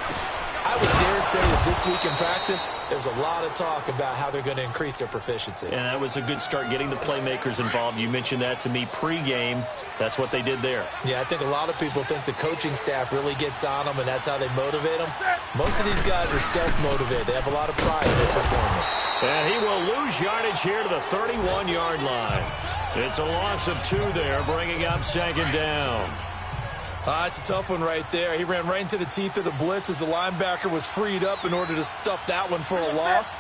I would dare say that this week in practice, there's a lot of talk about how they're going to increase their proficiency. And that was a good start, getting the playmakers involved. You mentioned that to me pregame. That's what they did there. Yeah, I think a lot of people think the coaching staff really gets on them, and that's how they motivate them. Most of these guys are self-motivated. They have a lot of pride in their performance. And he will lose yardage here to the 31-yard line. It's a loss of 2 there, bringing up 2nd down. It's a tough one right there. He ran right into the teeth of the blitz as the linebacker was freed up in order to stuff that one for a loss.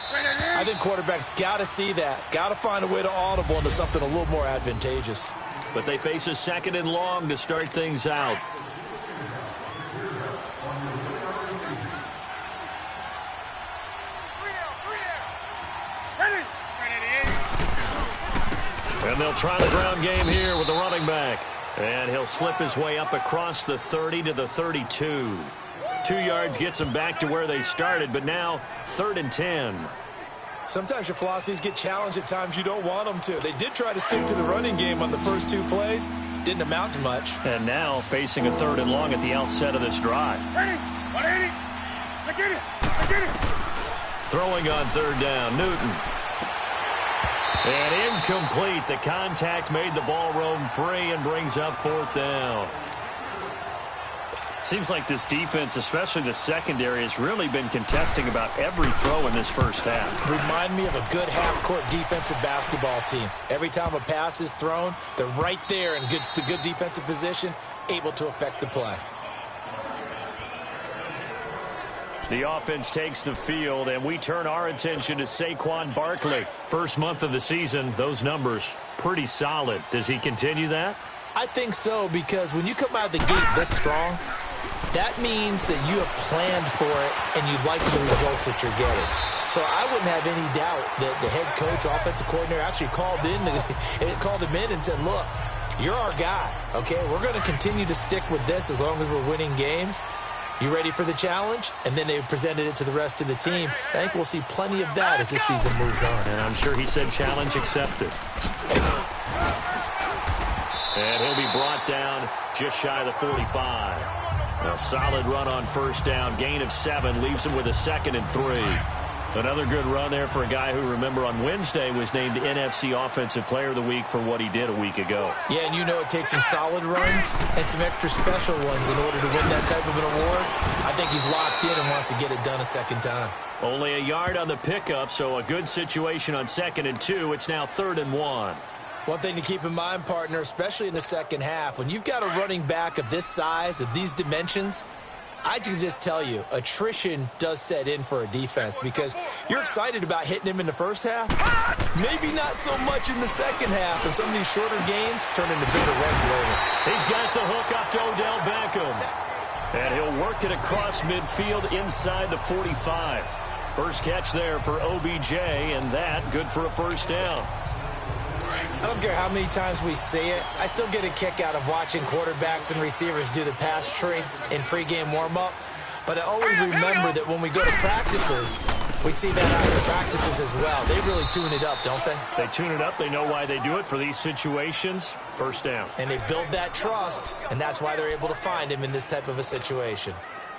I think quarterbacks got to see that. Got to find a way to audible into something a little more advantageous. But they face a 2nd and long to start things out. And they'll try the ground game here with the running back. And he'll slip his way up across the 30 to the 32. 2 yards gets him back to where they started, but now 3rd and 10. Sometimes your philosophies get challenged at times you don't want them to. They did try to stick to the running game on the first 2 plays. Didn't amount to much. And now facing a 3rd and long at the outset of this drive. Ready? 180. I get it. I get it. Throwing on 3rd down, Newton. And incomplete. The contact made the ball roam free and brings up 4th down. Seems like this defense, especially the secondary, has really been contesting about every throw in this first half. Remind me of a good half-court defensive basketball team. Every time a pass is thrown, they're right there in good defensive position, able to affect the play. The offense takes the field, and we turn our attention to Saquon Barkley. First month of the season, those numbers pretty solid. Does he continue that? I think so, because when you come out of the gate this strong, that means that you have planned for it and you like the results that you're getting. So I wouldn't have any doubt that the head coach, offensive coordinator, actually called him in and said, look, you're our guy, okay? We're going to continue to stick with this as long as we're winning games. You ready for the challenge? And then they presented it to the rest of the team. I think we'll see plenty of that as this season moves on. And I'm sure he said challenge accepted. And he'll be brought down just shy of the 45. A solid run on 1st down. Gain of 7 leaves him with a 2nd and 3. Another good run there for a guy who, remember, on Wednesday was named NFC Offensive Player of the Week for what he did a week ago. Yeah, and you know it takes some solid runs and some extra special ones in order to win that type of an award. I think he's locked in and wants to get it done a 2nd time. Only a yard on the pickup, so a good situation on 2nd and 2. It's now 3rd and 1. One thing to keep in mind, partner, especially in the second half, when you've got a running back of this size, of these dimensions, I can just tell you, attrition does set in for a defense because you're excited about hitting him in the first half. Maybe not so much in the second half, and some of these shorter gains turn into bigger runs later. He's got the hook up to Odell Beckham. And he'll work it across midfield inside the 45. First catch there for OBJ, and that good for a 1st down. I don't care how many times we see it. I still get a kick out of watching quarterbacks and receivers do the pass tree in pregame warm-up. But I always remember that when we go to practices, We see that after practices as well. They really tune it up, don't they? They tune it up. They know why they do it for these situations. First down. And they build that trust, and that's why they're able to find him in this type of a situation.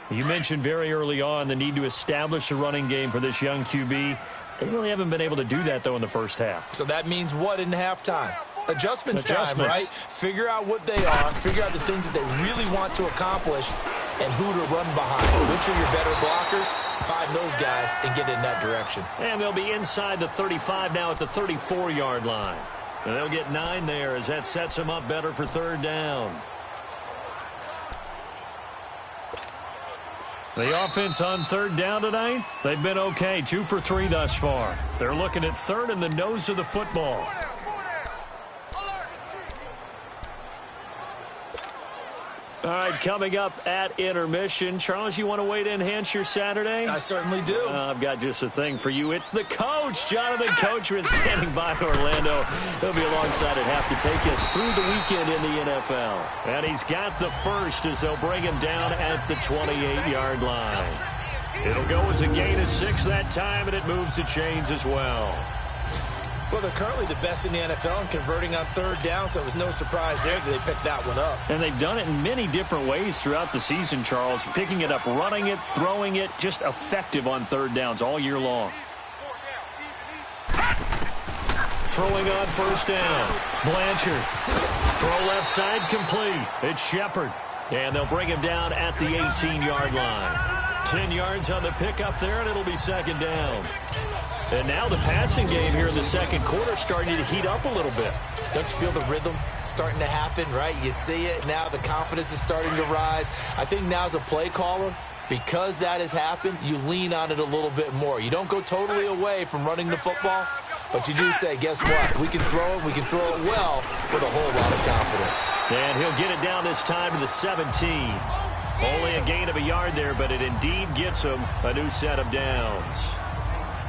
You mentioned very early on the need to establish a running game for this young QB. They really haven't been able to do that, though, in the first half. So that means what in halftime? Adjustments time, right? Figure out what they are, figure out the things that they really want to accomplish, and who to run behind. Which are your better blockers? Find those guys and get in that direction. And they'll be inside the 35 now at the 34-yard line. And they'll get 9 there as that sets them up better for third down. The offense on third down tonight, they've been okay, 2 for 3 thus far. They're looking at third in the nose of the football. All right, coming up at intermission. Charles, you want to wait to enhance your Saturday? I certainly do. I've got just a thing for you. It's the coach, Jonathan Coachman, standing by in Orlando. He'll be alongside at half to take us through the weekend in the NFL. And he's got the first as they'll bring him down at the 28-yard line. It'll go as a gain of 6 that time, and it moves the chains as well. Well, they're currently the best in the NFL in converting on third down, so it was no surprise there that they picked that one up. And they've done it in many different ways throughout the season, Charles. Picking it up, running it, throwing it, just effective on third downs all year long. Throwing on first down. Blanchard. Throw left side complete. It's Shepard. And they'll bring him down at the 18-yard line. 10 yards on the pickup there, and it'll be second down. And now the passing game here in the second quarter starting to heat up a little bit. Don't you feel the rhythm starting to happen, right? You see it. Now the confidence is starting to rise. I think now as a play caller, because that has happened, you lean on it a little bit more. You don't go totally away from running the football, but you do say, guess what? We can throw it. We can throw it well with a whole lot of confidence. And he'll get it down this time to the 17. Only a gain of a yard there, but it indeed gets him a new set of downs.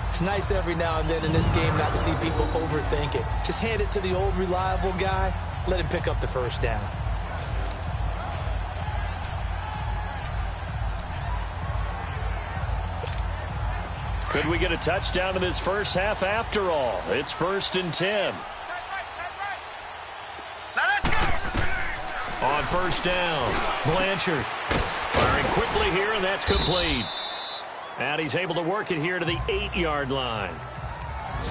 It's nice every now and then in this game not to see people overthink it. Just hand it to the old reliable guy. Let him pick up the first down. Could we get a touchdown in this first half after all? It's 1st and 10. On first down, Blanchard firing quickly here, and that's complete. And he's able to work it here to the 8-yard line.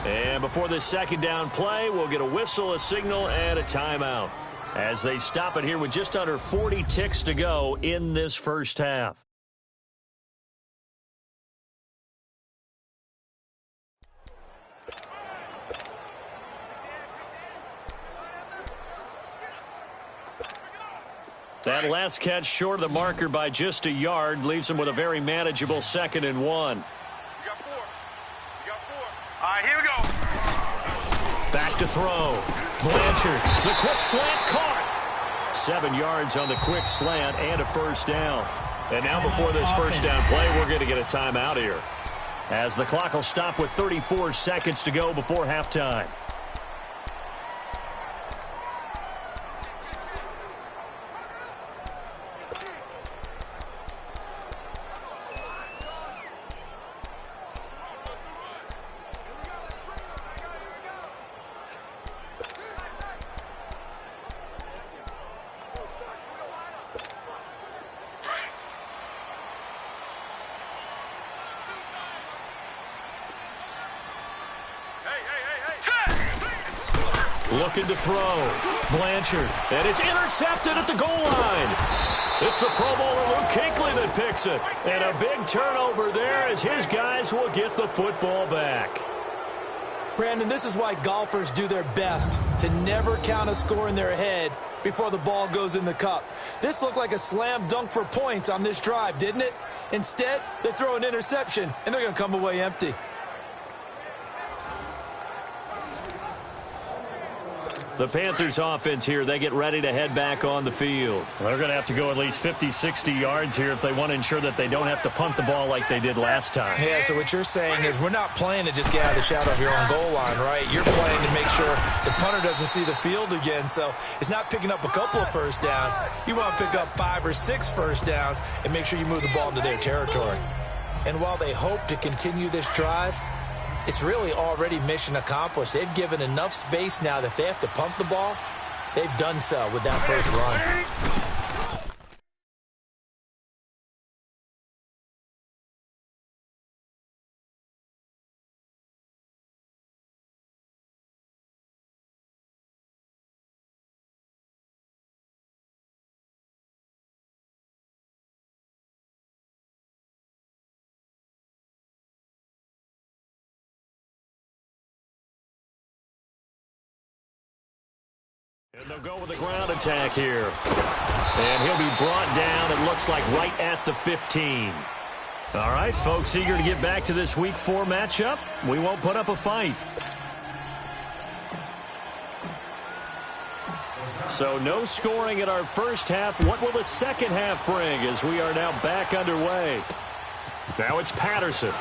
And before this second down play, we'll get a whistle, a signal, and a timeout as they stop it here with just under 40 ticks to go in this first half. That last catch short of the marker by just a yard leaves him with a very manageable 2nd and 1. You got 4. You got 4. All right, here we go. Back to throw. Blanchard, the quick slant caught. 7 yards on the quick slant and a first down. And now before this first down play, we're going to get a timeout here, as the clock will stop with 34 seconds to go before halftime. Looking to throw. Blanchard. And it's intercepted at the goal line. It's the Pro Bowler Luke Kuechly that picks it. And a big turnover there as his guys will get the football back. Brandon, this is why golfers do their best to never count a score in their head before the ball goes in the cup. This looked like a slam dunk for points on this drive, didn't it? Instead, they throw an interception, and they're going to come away empty. The Panthers offense here, they get ready to head back on the field. They're going to have to go at least 50, 60 yards here if they want to ensure that they don't have to punt the ball like they did last time. Yeah, so what you're saying is we're not playing to just get out of the shadow of your own goal line, right? You're playing to make sure the punter doesn't see the field again. So it's not picking up a couple of first downs. You want to pick up 5 or 6 first downs and make sure you move the ball into their territory. And while they hope to continue this drive, it's really already mission accomplished. They've given enough space now that they have to pump the ball. They've done so with that first run. And they'll go with the ground attack here. And he'll be brought down, it looks like, right at the 15. All right, folks, eager to get back to this Week 4 matchup. We won't put up a fight. So no scoring in our first half. What will the second half bring as we are now back underway? Now it's Patterson.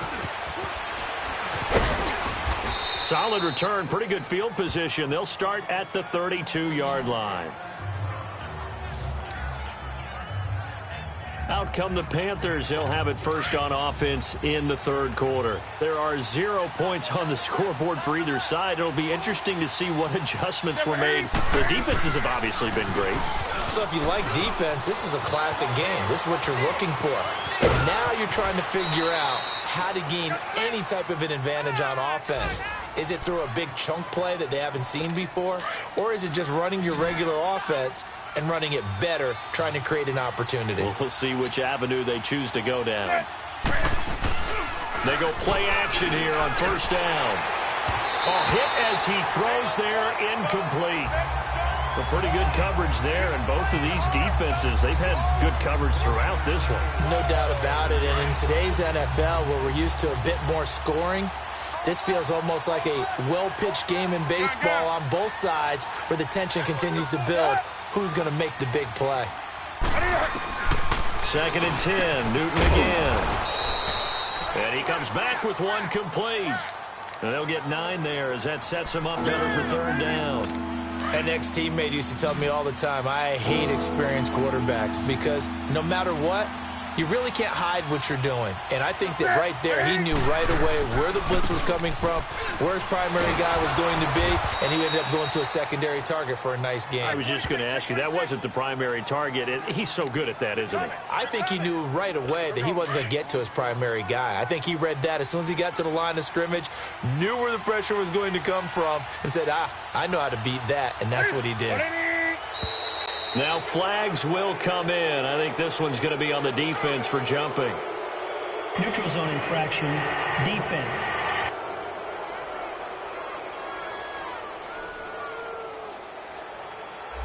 Solid return, pretty good field position. They'll start at the 32-yard line. Out come the Panthers. They'll have it first on offense in the third quarter. There are 0 points on the scoreboard for either side. It'll be interesting to see what adjustments were made. The defenses have obviously been great. So if you like defense, this is a classic game. This is what you're looking for. And now you're trying to figure out how to gain any type of an advantage on offense. Is it through a big chunk play that they haven't seen before? Or is it just running your regular offense and running it better, trying to create an opportunity? We'll see which avenue they choose to go down. They go play action here on first down. Hit as he throws there, incomplete. A pretty good coverage there, and both of these defenses, they've had good coverage throughout this one. No doubt about it, and in today's NFL, where we're used to a bit more scoring, this feels almost like a well-pitched game in baseball on both sides where the tension continues to build. Who's going to make the big play? 2nd and 10, Newton again. And he comes back with one complete. And they'll get 9 there as that sets him up better for third down. An ex-teammate used to tell me all the time, I hate experienced quarterbacks because no matter what, you really can't hide what you're doing. And I think that right there, he knew right away where the blitz was coming from, where his primary guy was going to be, and he ended up going to a secondary target for a nice game. I was just going to ask you, that wasn't the primary target. He's so good at that, isn't he? I think he knew right away that he wasn't going to get to his primary guy. I think he read that as soon as he got to the line of scrimmage, knew where the pressure was going to come from, and said, I know how to beat that, and that's what he did. Now flags will come in. I think this one's going to be on the defense for jumping. Neutral zone infraction, defense.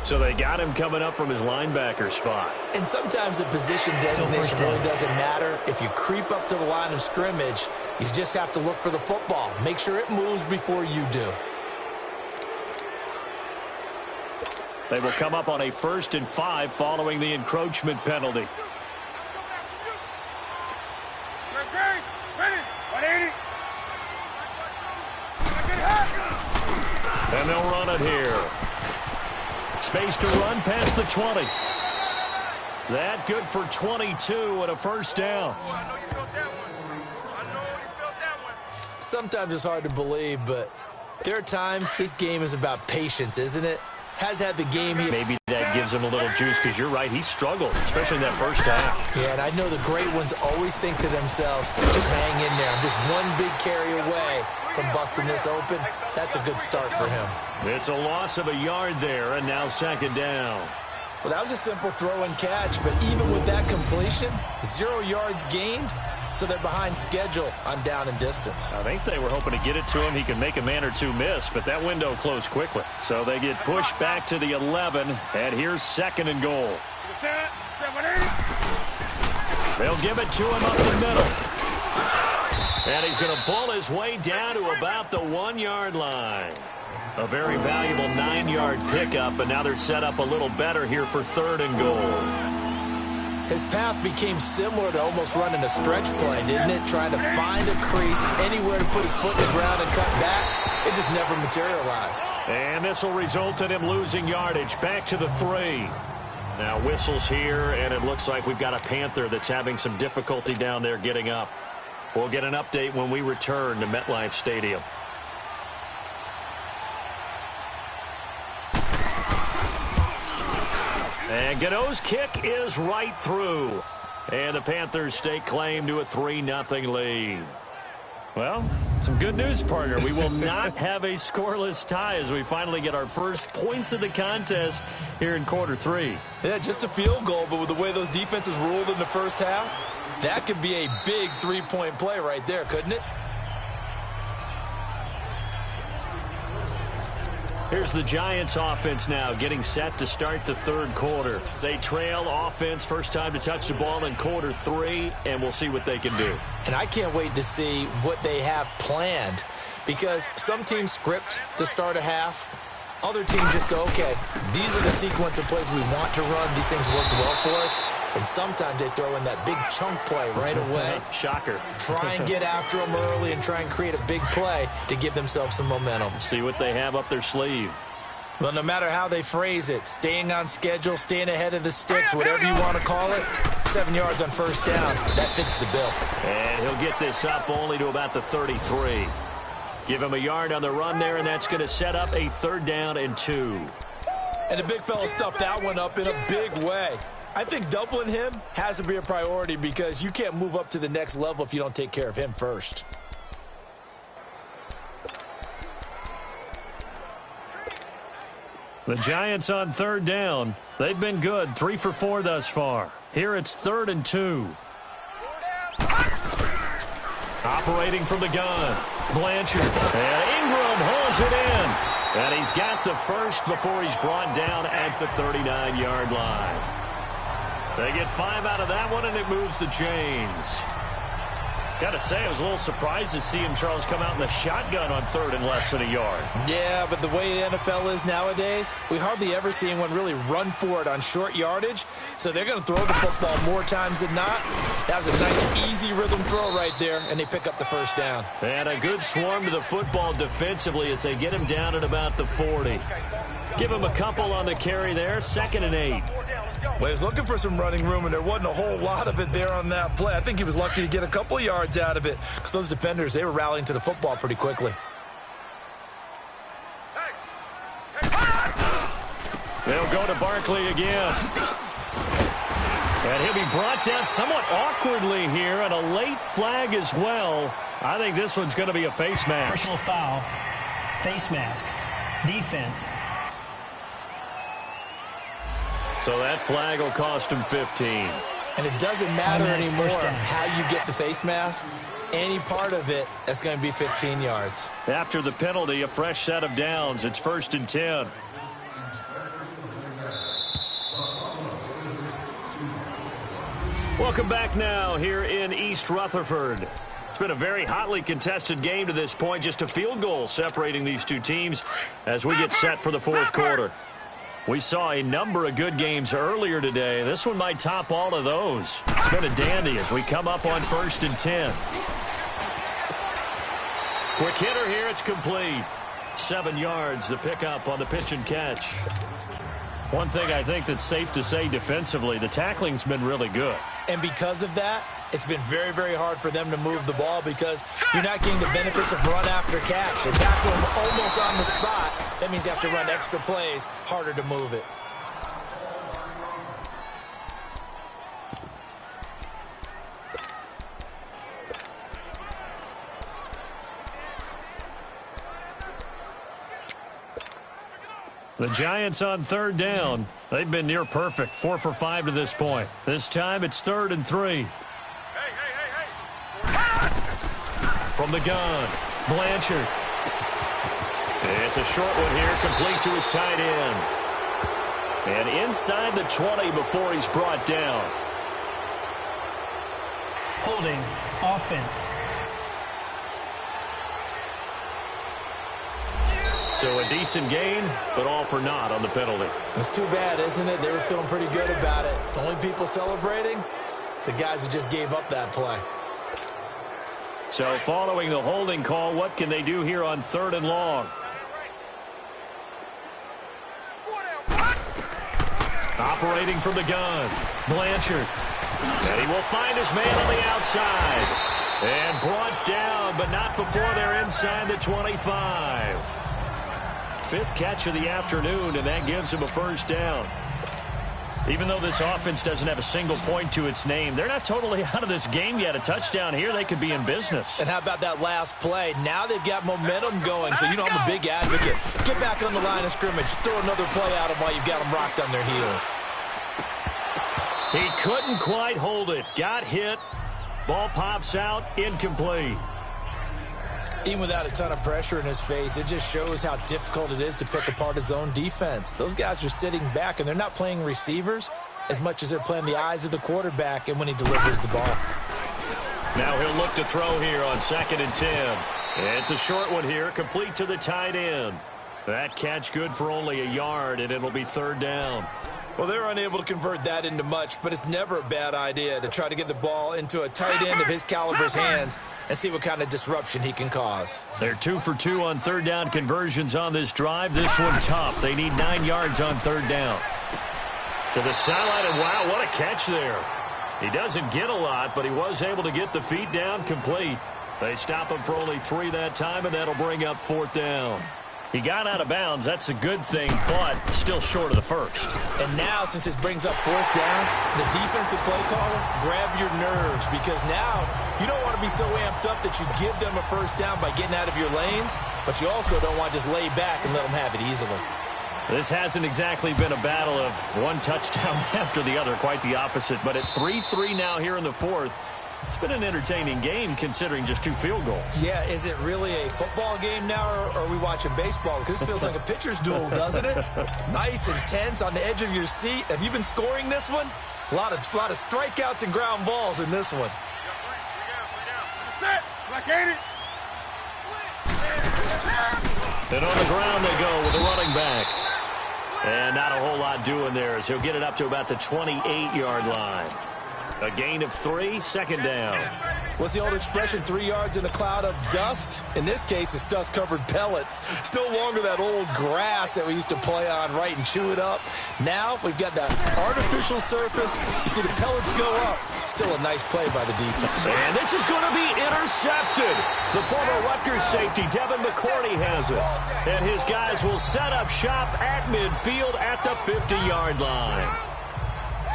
So they got him coming up from his linebacker spot. And sometimes the position designation really doesn't matter. If you creep up to the line of scrimmage, you just have to look for the football. Make sure it moves before you do. They will come up on a 1st and 5 following the encroachment penalty. And they'll run it here. Space to run past the 20. That good for 22 and a first down. Sometimes it's hard to believe, but there are times this game is about patience, isn't it? Has had the game here. Maybe that gives him a little juice because you're right, he struggled, especially in that first half. Yeah, and I know the great ones always think to themselves, just hang in there. I'm just one big carry away from busting this open. That's a good start for him. It's a loss of a yard there, and now 2nd down. Well, that was a simple throw and catch, but even with that completion, 0 yards gained, so they're behind schedule on down and distance. I think they were hoping to get it to him. He could make a man or two miss, but that window closed quickly. So they get pushed back to the 11, and here's 2nd and goal. They'll give it to him up the middle. And he's going to bull his way down to about the 1-yard line. A very valuable 9-yard pickup, and now they're set up a little better here for 3rd and goal. His path became similar to almost running a stretch play, didn't it? Trying to find a crease, anywhere to put his foot in the ground and cut back. It just never materialized. And this will result in him losing yardage back to the 3. Now whistles here, and it looks like we've got a Panther that's having some difficulty down there getting up. We'll get an update when we return to MetLife Stadium. And Gano's kick is right through. And the Panthers stake claim to a 3-0 lead. Well, some good news, partner. We will not have a scoreless tie as we finally get our first points of the contest here in quarter 3. Yeah, just a field goal, but with the way those defenses ruled in the first half, that could be a big 3-point play right there, couldn't it? Here's the Giants offense now getting set to start the third quarter. They trail offense, first time to touch the ball in quarter 3, and we'll see what they can do. And I can't wait to see what they have planned, because some teams script to start a half. Other teams just go, okay, these are the sequence of plays we want to run. These things worked well for us. And sometimes they throw in that big chunk play right away. Shocker. Try and get after them early and try and create a big play to give themselves some momentum. See what they have up their sleeve. Well, no matter how they phrase it, staying on schedule, staying ahead of the sticks, whatever you want to call it, 7 yards on first down, that fits the bill. And he'll get this up only to about the 33. Give him a yard on the run there, and that's going to set up a 3rd down and 2. And the big fella stuffed that one up in a big way. I think doubling him has to be a priority because you can't move up to the next level if you don't take care of him first. The Giants on 3rd down. They've been good, 3 for 4 thus far. Here it's 3rd and 2. Operating from the gun. Blanchard. And Ingram hauls it in. And he's got the first before he's brought down at the 39-yard line. They get 5 out of that one, and it moves the chains. Got to say, I was a little surprised to see him, Charles, come out in the shotgun on 3rd and less than a yard. Yeah, but the way the NFL is nowadays, we hardly ever see anyone really run for it on short yardage. So they're going to throw the football more times than not. That was a nice, easy rhythm throw right there, and they pick up the first down. And a good swarm to the football defensively as they get him down at about the 40. Give him a couple on the carry there, 2nd and 8. Well, he was looking for some running room, and there wasn't a whole lot of it there on that play. I think he was lucky to get a couple of yards out of it because those defenders, they were rallying to the football pretty quickly. They'll go to Barkley again. And he'll be brought down somewhat awkwardly here, and a late flag as well. I think this one's going to be a face mask. Personal foul, face mask, defense. So that flag will cost him 15. And it doesn't matter anymore how you get the face mask. Any part of it, that's going to be 15 yards. After the penalty, a fresh set of downs. It's 1st and 10. Welcome back now here in East Rutherford. It's been a very hotly contested game to this point. Just a field goal separating these two teams as we get set for the 4th quarter. We saw a number of good games earlier today. This one might top all of those. It's been a dandy as we come up on 1st and 10. Quick hitter here. It's complete. 7 yards, the pickup on the pitch and catch. One thing I think that's safe to say defensively, the tackling's been really good. And because of that, it's been very, very hard for them to move the ball because you're not getting the benefits of run after catch. They tackle them almost on the spot. That means you have to run extra plays, harder to move it. The Giants on 3rd down. They've been near perfect, 4 for 5 to this point. This time it's 3rd and 3. From the gun, Blanchard. It's a short one here, complete to his tight end. And inside the 20 before he's brought down. Holding, offense. So a decent gain, but all for naught on the penalty. It's too bad, isn't it? They were feeling pretty good about it. The only people celebrating, the guys who just gave up that play. So following the holding call, what can they do here on 3rd and long? Operating from the gun, Blanchard. And he will find his man on the outside. And brought down, but not before they're inside the 25. Fifth catch of the afternoon, and that gives him a first down. Even though this offense doesn't have a single point to its name, they're not totally out of this game yet. A touchdown here, they could be in business. And how about that last play? Now they've got momentum going, so you know I'm a big advocate. Get back on the line of scrimmage. Throw another play at them while you've got them rocked on their heels. He couldn't quite hold it. Got hit. Ball pops out. Incomplete. Even without a ton of pressure in his face, it just shows how difficult it is to pick apart his own defense. Those guys are sitting back, and they're not playing receivers as much as they're playing the eyes of the quarterback and when he delivers the ball. Now he'll look to throw here on 2nd and 10. It's a short one here, complete to the tight end. That catch good for only a yard, and it'll be 3rd down. Well, they're unable to convert that into much, but it's never a bad idea to try to get the ball into a tight end of his caliber's hands and see what kind of disruption he can cause. They're 2 for 2 on 3rd down conversions on this drive. This one tough. They need 9 yards on 3rd down. To the sideline, and wow, what a catch there. He doesn't get a lot, but he was able to get the feet down complete. They stop him for only 3 that time, and that'll bring up 4th down. He got out of bounds. That's a good thing, but still short of the first. And now, since this brings up 4th down, the defensive play caller, grab your nerves, because now you don't want to be so amped up that you give them a first down by getting out of your lanes, but you also don't want to just lay back and let them have it easily. This hasn't exactly been a battle of one touchdown after the other, quite the opposite. But at 3-3 now here in the 4th, it's been an entertaining game considering just 2 field goals. Yeah, is it really a football game now, or are we watching baseball? Because this feels like a pitcher's duel, doesn't it? Nice, intense, on the edge of your seat. Have you been scoring this one? A lot of strikeouts and ground balls in this one. And on the ground they go with a running back. And not a whole lot doing there as he'll get it up to about the 28-yard line. A gain of 3, 2nd down. What's the old expression, 3 yards in a cloud of dust? In this case, it's dust-covered pellets. It's no longer that old grass that we used to play on, right, and chew it up. Now we've got that artificial surface. You see the pellets go up. Still a nice play by the defense. And this is going to be intercepted. The former Rutgers safety, Devin McCourty, has it. And his guys will set up shop at midfield at the 50-yard line.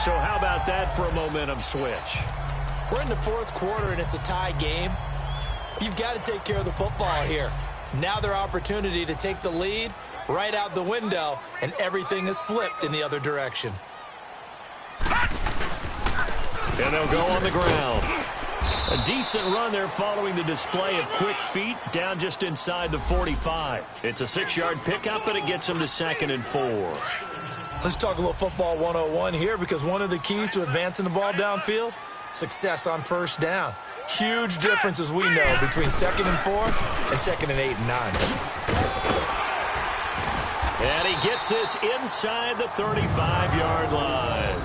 So how about that for a momentum switch? We're in the 4th quarter, and it's a tie game. You've got to take care of the football here. Now their opportunity to take the lead right out the window, and everything is flipped in the other direction. And they'll go on the ground. A decent run there following the display of quick feet down just inside the 45. It's a 6-yard pickup, but it gets them to 2nd and 4. Let's talk a little football 101 here, because one of the keys to advancing the ball downfield, success on 1st down. Huge difference, as we know, between 2nd and 4 and 2nd and 8 and 9. And he gets this inside the 35-yard line.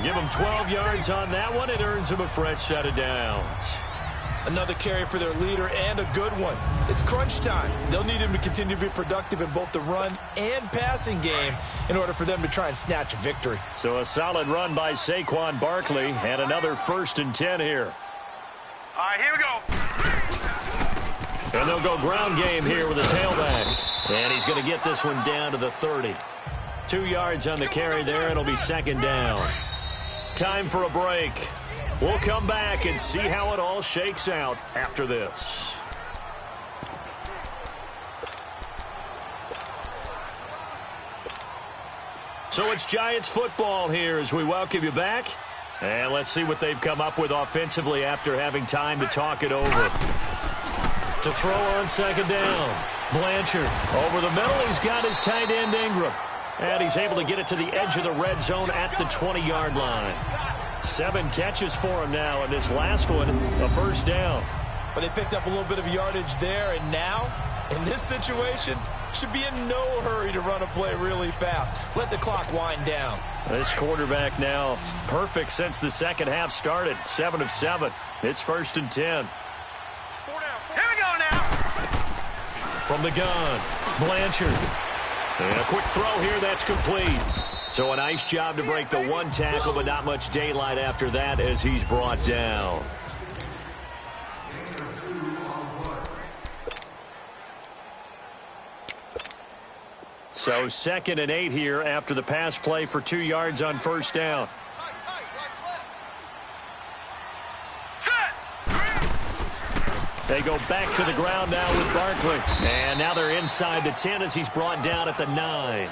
Give him 12 yards on that one. It earns him a fresh set of downs. Another carry for their leader, and a good one. It's crunch time. They'll need him to continue to be productive in both the run and passing game in order for them to try and snatch a victory. So a solid run by Saquon Barkley, and another 1st and 10 here. All right, here we go. And they'll go ground game here with a tailback. And he's going to get this one down to the 30. 2 yards on the carry there. It'll be 2nd down. Time for a break. We'll come back and see how it all shakes out after this. So it's Giants football here as we welcome you back. And let's see what they've come up with offensively after having time to talk it over. To throw on 2nd down. Blanchard over the middle. He's got his tight end Ingram. And he's able to get it to the edge of the red zone at the 20-yard line. 7 catches for him now, and this last one, a 1st down. But they picked up a little bit of yardage there, and now, in this situation, should be in no hurry to run a play really fast. Let the clock wind down. This quarterback now perfect since the second half started. 7 of 7. It's 1st and 10. Here we go now. From the gun, Blanchard. And a quick throw here, that's complete. So a nice job to break the 1 tackle, but not much daylight after that as he's brought down. So 2nd and 8 here after the pass play for 2 yards on first down. They go back to the ground now with Barkley. And now they're inside the 10 as he's brought down at the 9.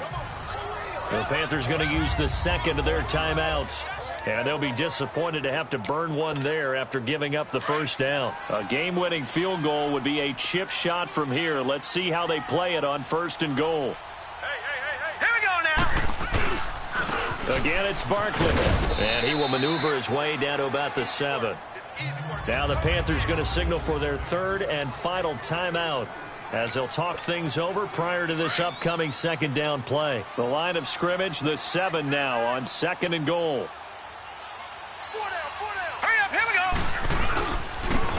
The Panthers going to use the 2nd of their timeouts. And they'll be disappointed to have to burn one there after giving up the first down. A game-winning field goal would be a chip shot from here. Let's see how they play it on 1st and goal. Here we go now. Again, it's Barkley. And he will maneuver his way down to about the 7. Now the Panthers going to signal for their 3rd and final timeout as they'll talk things over prior to this upcoming 2nd down play. The line of scrimmage, the 7 now on 2nd and goal. Hurry up, here we go.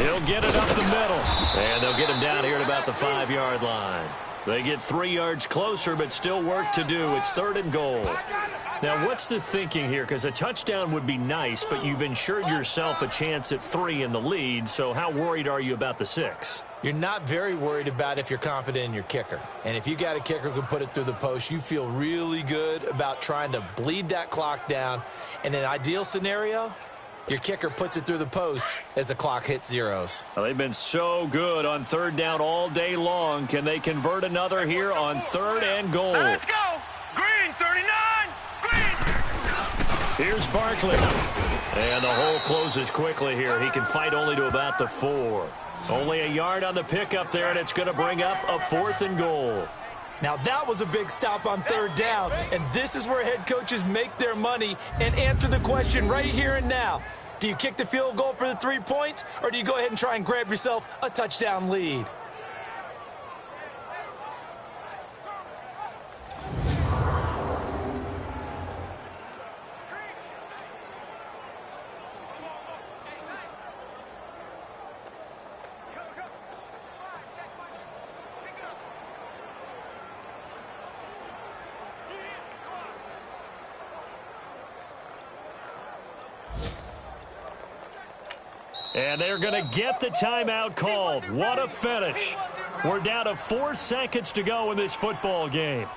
He'll get it up the middle. And they'll get him down here at about the 5-yard line. They get 3 yards closer, but still work to do. It's 3rd and goal. Now, what's the thinking here? Because a touchdown would be nice, but you've ensured yourself a chance at 3 in the lead, so how worried are you about the 6? You're not very worried about if you're confident in your kicker. And if you got a kicker who can put it through the post, you feel really good about trying to bleed that clock down. In an ideal scenario, your kicker puts it through the post as the clock hits zeros. Well, they've been so good on 3rd down all day long. Can they convert another here on 3rd and goal? Let's go. Green, 39. Here's Barkley. And the hole closes quickly here. He can fight only to about the 4. Only a yard on the pickup there, and it's going to bring up a 4th and goal. Now that was a big stop on 3rd down, and this is where head coaches make their money and answer the question right here and now. Do you kick the field goal for the 3 points, or do you go ahead and try and grab yourself a touchdown lead? And they're going to get the timeout called. What a finish. We're down to 4 seconds to go in this football game.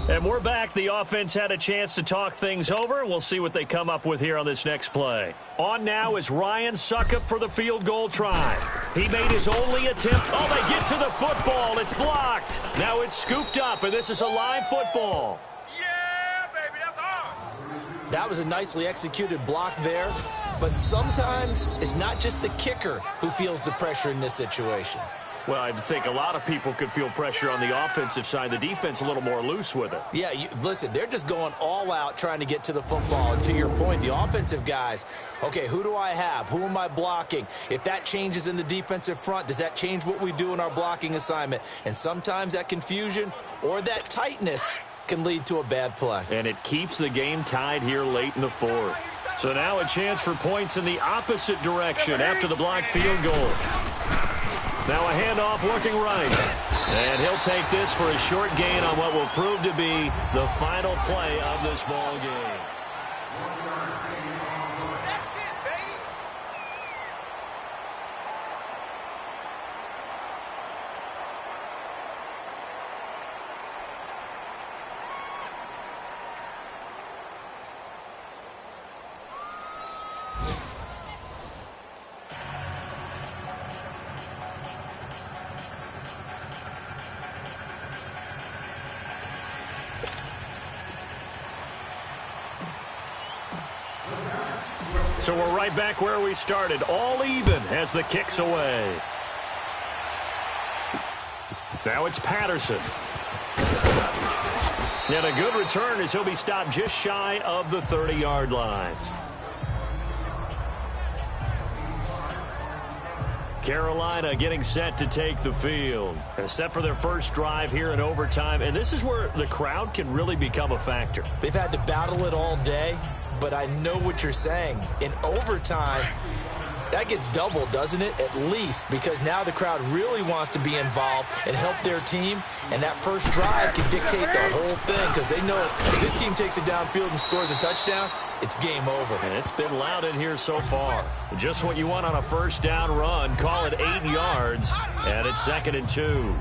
And we're back. The offense had a chance to talk things over. We'll see what they come up with here on this next play. On now is Ryan Suckup for the field goal try. He made his only attempt. Oh, they get to the football. It's blocked. Now it's scooped up, and this is a live football. Yeah, baby, that's hard. That was a nicely executed block there. But sometimes it's not just the kicker who feels the pressure in this situation. Well, I think a lot of people could feel pressure on the offensive side. The defense a little more loose with it. Yeah, listen, they're just going all out trying to get to the football. And to your point, the offensive guys, okay, who do I have? Who am I blocking? If that changes in the defensive front, does that change what we do in our blocking assignment? And sometimes that confusion or that tightness can lead to a bad play. And it keeps the game tied here late in the 4th. So now a chance for points in the opposite direction after the blocked field goal. Now a handoff looking right. And he'll take this for a short gain on what will prove to be the final play of this ball game. So we're right back where we started, all even as the kick's away. Now it's Patterson. And a good return as he'll be stopped just shy of the 30-yard line. Carolina getting set to take the field. Set for their first drive here in overtime. And this is where the crowd can really become a factor. They've had to battle it all day, but I know what you're saying. In overtime, that gets doubled, doesn't it? At least, because now the crowd really wants to be involved and help their team. And that first drive can dictate the whole thing because they know if this team takes it downfield and scores a touchdown, it's game over. And it's been loud in here so far. Just what you want on a first down run. Call it 8 yards, and it's 2nd and 2.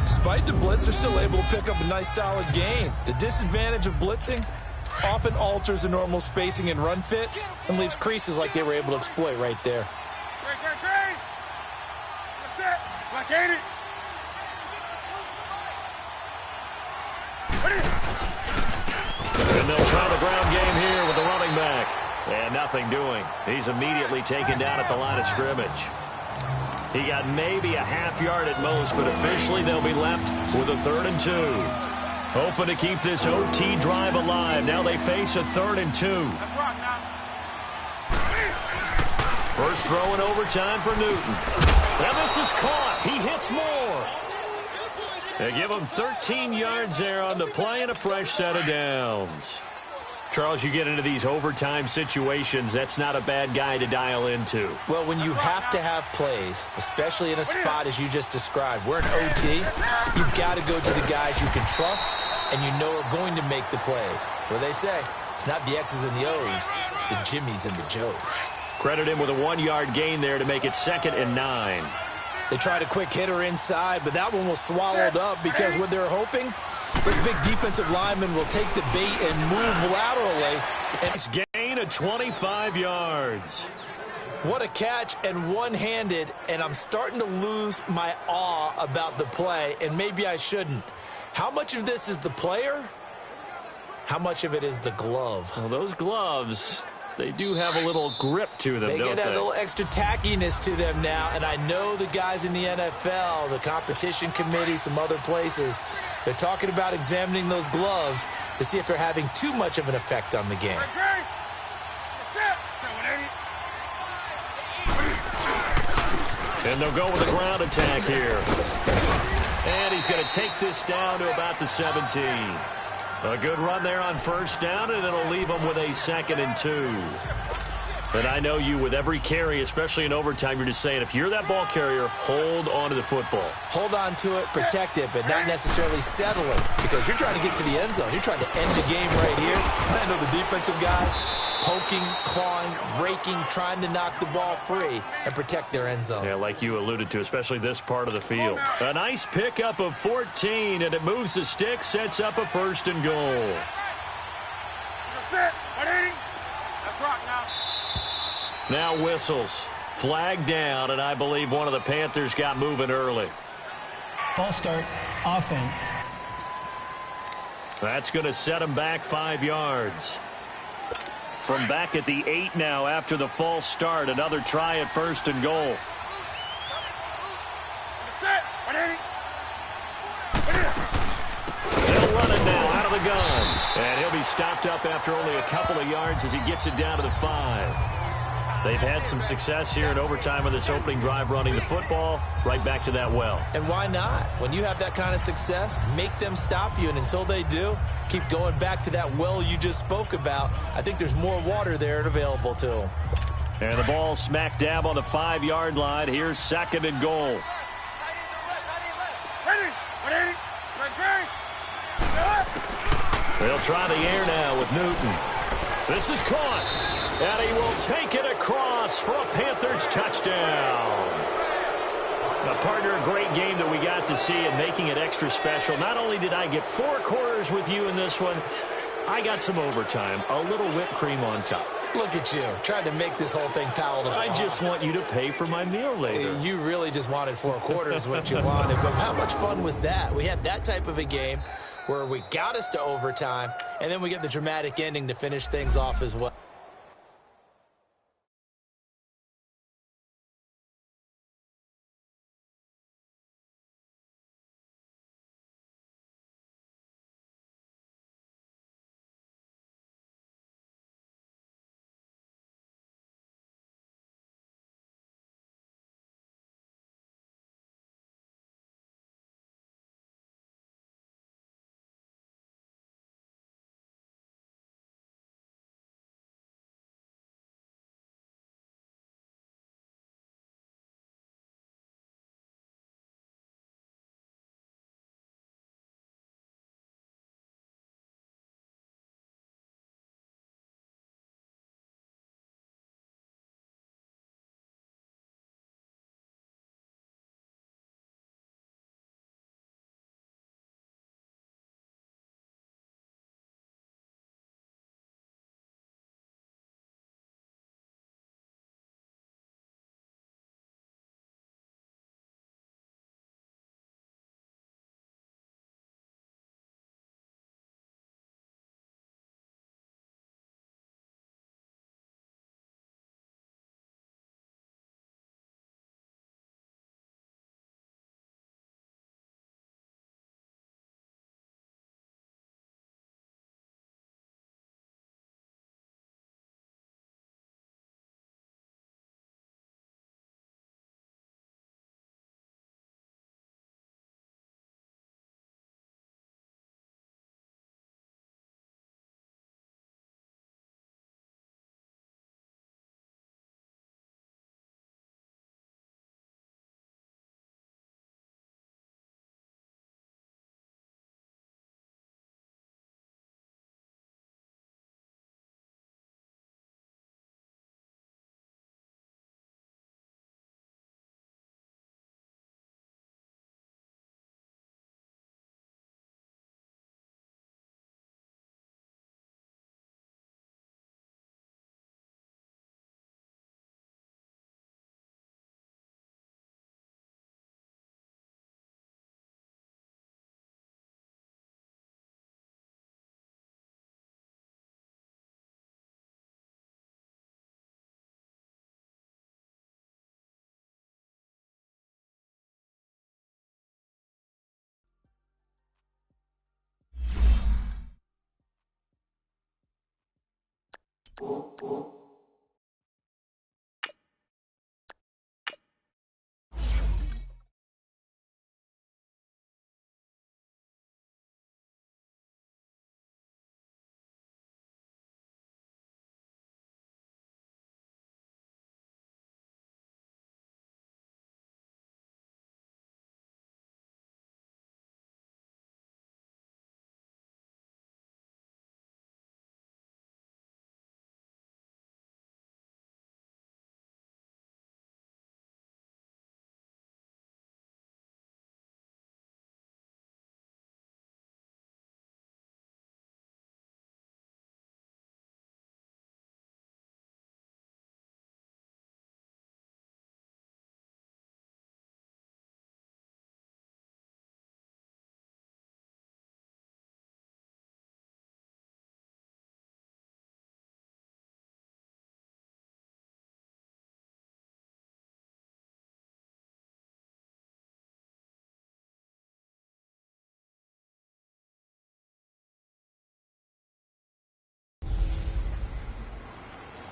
Despite the blitz, they're still able to pick up a nice solid gain. The disadvantage of blitzing often alters the normal spacing and run fits and leaves creases like they were able to exploit right there. Great. That's it. Like, ain't it? And they'll try the ground game here with the running back. And nothing doing. He's immediately taken down at the line of scrimmage. He got maybe a half yard at most, but officially they'll be left with a 3rd and 2. Hoping to keep this OT drive alive. Now they face a 3rd and 2. First throw in overtime for Newton. Now this is caught. He hits more. They give him 13 yards there on the play and a fresh set of downs. Charles, you get into these overtime situations, that's not a bad guy to dial into. Well, when you have to have plays, especially in a spot as you just described, we're in OT, you've got to go to the guys you can trust and you know are going to make the plays. What they say, it's not the X's and the O's, it's the Jimmies and the Joes. Credit him with a 1-yard gain there to make it 2nd and 9. They tried a quick hitter inside, but that one was swallowed up because what they're hoping, this big defensive lineman will take the bait and move laterally. And it's gain of 25 yards. What a catch and one-handed, and I'm starting to lose my awe about the play, and maybe I shouldn't. How much of this is the player? How much of it is the glove? Well, those gloves, they do have a little grip to them, don't they? They get a little extra tackiness to them now, and I know the guys in the NFL, the competition committee, some other places, they're talking about examining those gloves to see if they're having too much of an effect on the game. And they'll go with a ground attack here. And he's going to take this down to about the 17. A good run there on first down, and it'll leave him with a 2nd and 2. And I know you, with every carry, especially in overtime, you're just saying, if you're that ball carrier, hold on to the football. Hold on to it, protect it, but not necessarily settle it, because you're trying to get to the end zone. You're trying to end the game right here. I know the defensive guys poking, clawing, raking, trying to knock the ball free and protect their end zone. Yeah, like you alluded to, especially this part of the field. A nice pickup of 14, and it moves the stick, sets up a 1st and goal. That's rock now. Now whistles. Flag down, and I believe one of the Panthers got moving early. False start, offense. That's going to set him back 5 yards. From back at the 8 now after the false start. Another try at 1st and goal. They'll run it now out of the gun. And he'll be stopped up after only a couple of yards as he gets it down to the 5. They've had some success here in overtime on this opening drive running the football. Right back to that well. And why not? When you have that kind of success, make them stop you. And until they do, keep going back to that well you just spoke about. I think there's more water there and available to them. And the ball smack dab on the 5-yard line. Here's 2nd and goal. They'll try the air now with Newton. This is caught. And he will take it across for a Panthers touchdown. Now, partner, a great game that we got to see and making it extra special. Not only did I get 4 quarters with you in this one, I got some overtime, a little whipped cream on top. Look at you, trying to make this whole thing palatable. I just want you to pay for my meal later. You really just wanted 4 quarters what you wanted. But how much fun was that? We had that type of a game where we got us to overtime, and then we get the dramatic ending to finish things off as well.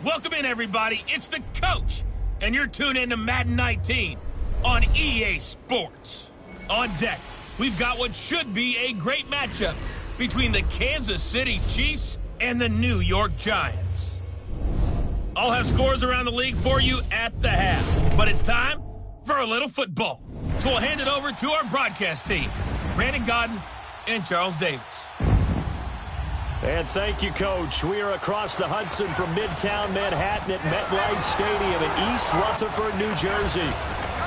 Welcome in, everybody. It's the coach, and you're tuned in to Madden 19 on EA Sports. On deck, we've got what should be a great matchup between the Kansas City Chiefs and the New York Giants. I'll have scores around the league for you at the half, but it's time for a little football. So we'll hand it over to our broadcast team, Brandon Godden and Charles Davis. And thank you, Coach. We are across the Hudson from Midtown Manhattan at MetLife Stadium in East Rutherford, New Jersey.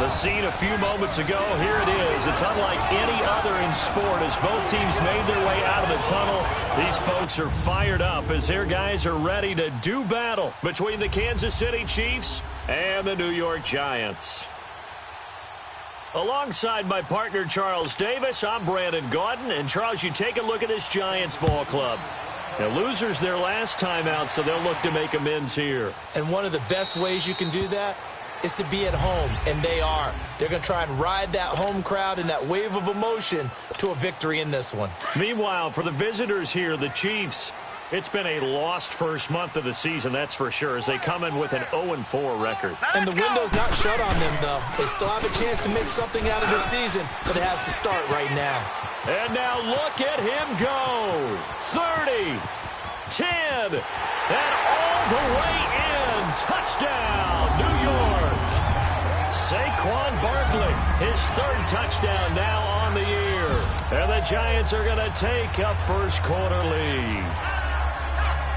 The scene a few moments ago, here it is. It's unlike any other in sport as both teams made their way out of the tunnel. These folks are fired up as their guys are ready to do battle between the Kansas City Chiefs and the New York Giants. Alongside my partner, Charles Davis, I'm Brandon Godden. And, Charles, you take a look at this Giants ball club. Now, losers their last time out, so they'll look to make amends here. And one of the best ways you can do that is to be at home, and they are. They're going to try and ride that home crowd and that wave of emotion to a victory in this one. Meanwhile, for the visitors here, the Chiefs, it's been a lost first month of the season, that's for sure, as they come in with an 0-4 record. And the window's not shut on them, though. They still have a chance to make something out of this season, but it has to start right now. And now look at him go. 30, 10, and all the way in. Touchdown, New York. Saquon Barkley, his third touchdown now on the year. And the Giants are going to take a first quarter lead.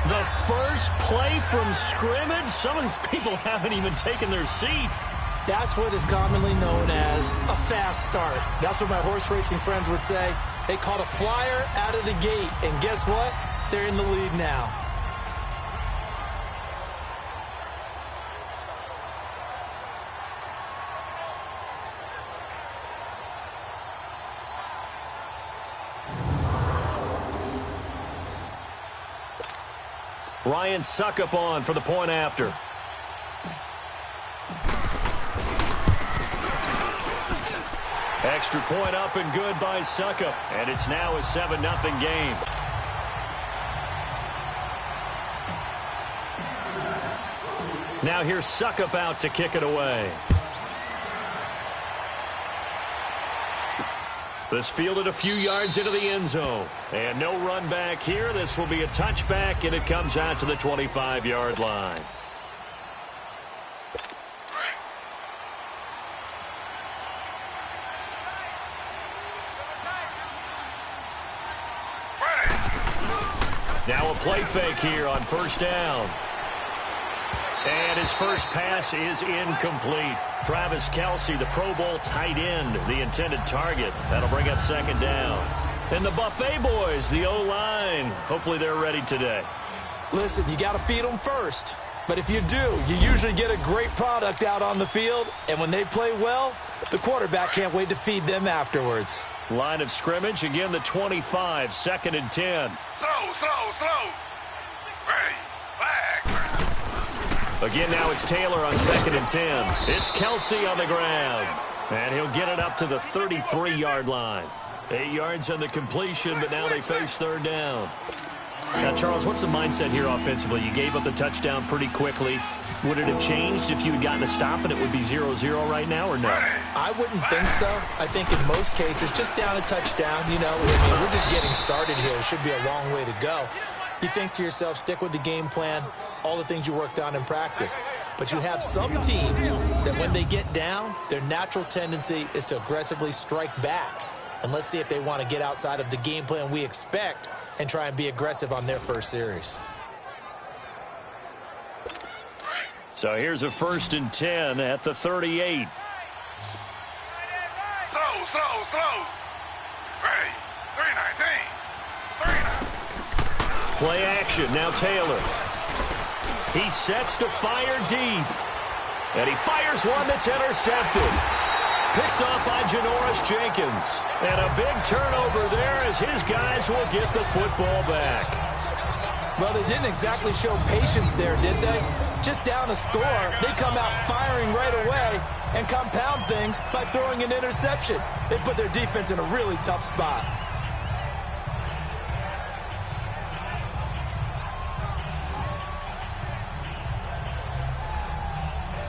The first play from scrimmage? Some of these people haven't even taken their seat. That's what is commonly known as a fast start. That's what my horse racing friends would say. They caught a flyer out of the gate, and guess what? They're in the lead now. Ryan Suckup on for the point after. Extra point up and good by Suckup. And it's now a 7-0 game. Now here's Suckup out to kick it away. This fielded a few yards into the end zone. And no run back here. This will be a touchback, and it comes out to the 25-yard line. Now a play fake here on first down. And his first pass is incomplete. Travis Kelce, the Pro Bowl tight end, the intended target. That'll bring up second down. And the Buffet boys, the O-line, hopefully they're ready today. Listen, you got to feed them first. But if you do, you usually get a great product out on the field. And when they play well, the quarterback can't wait to feed them afterwards. Line of scrimmage, again the 25, 2nd and 10. Slow. Ready, flag. Again, now it's Taylor on 2nd and 10. It's Kelce on the ground. And he'll get it up to the 33-yard line. 8 yards on the completion, but now they face third down. Now, Charles, what's the mindset here offensively? You gave up the touchdown pretty quickly. Would it have changed if you had gotten a stop and it would be 0-0 right now, or no? I wouldn't think so. I think in most cases, just down a touchdown, you know, I mean, we're just getting started here. It should be a long way to go. You think to yourself, stick with the game plan, all the things you worked on in practice. But you have some teams that when they get down, their natural tendency is to aggressively strike back. And let's see if they want to get outside of the game plan we expect and try and be aggressive on their first series. So here's a 1st and 10 at the 38. Slow. Ready. 3-19. Play action. Now Taylor. He sets to fire deep. And he fires one that's intercepted. Picked off by Janoris Jenkins. And a big turnover there as his guys will get the football back. Well, they didn't exactly show patience there, did they? Just down a score, they come out firing right away and compound things by throwing an interception. They put their defense in a really tough spot.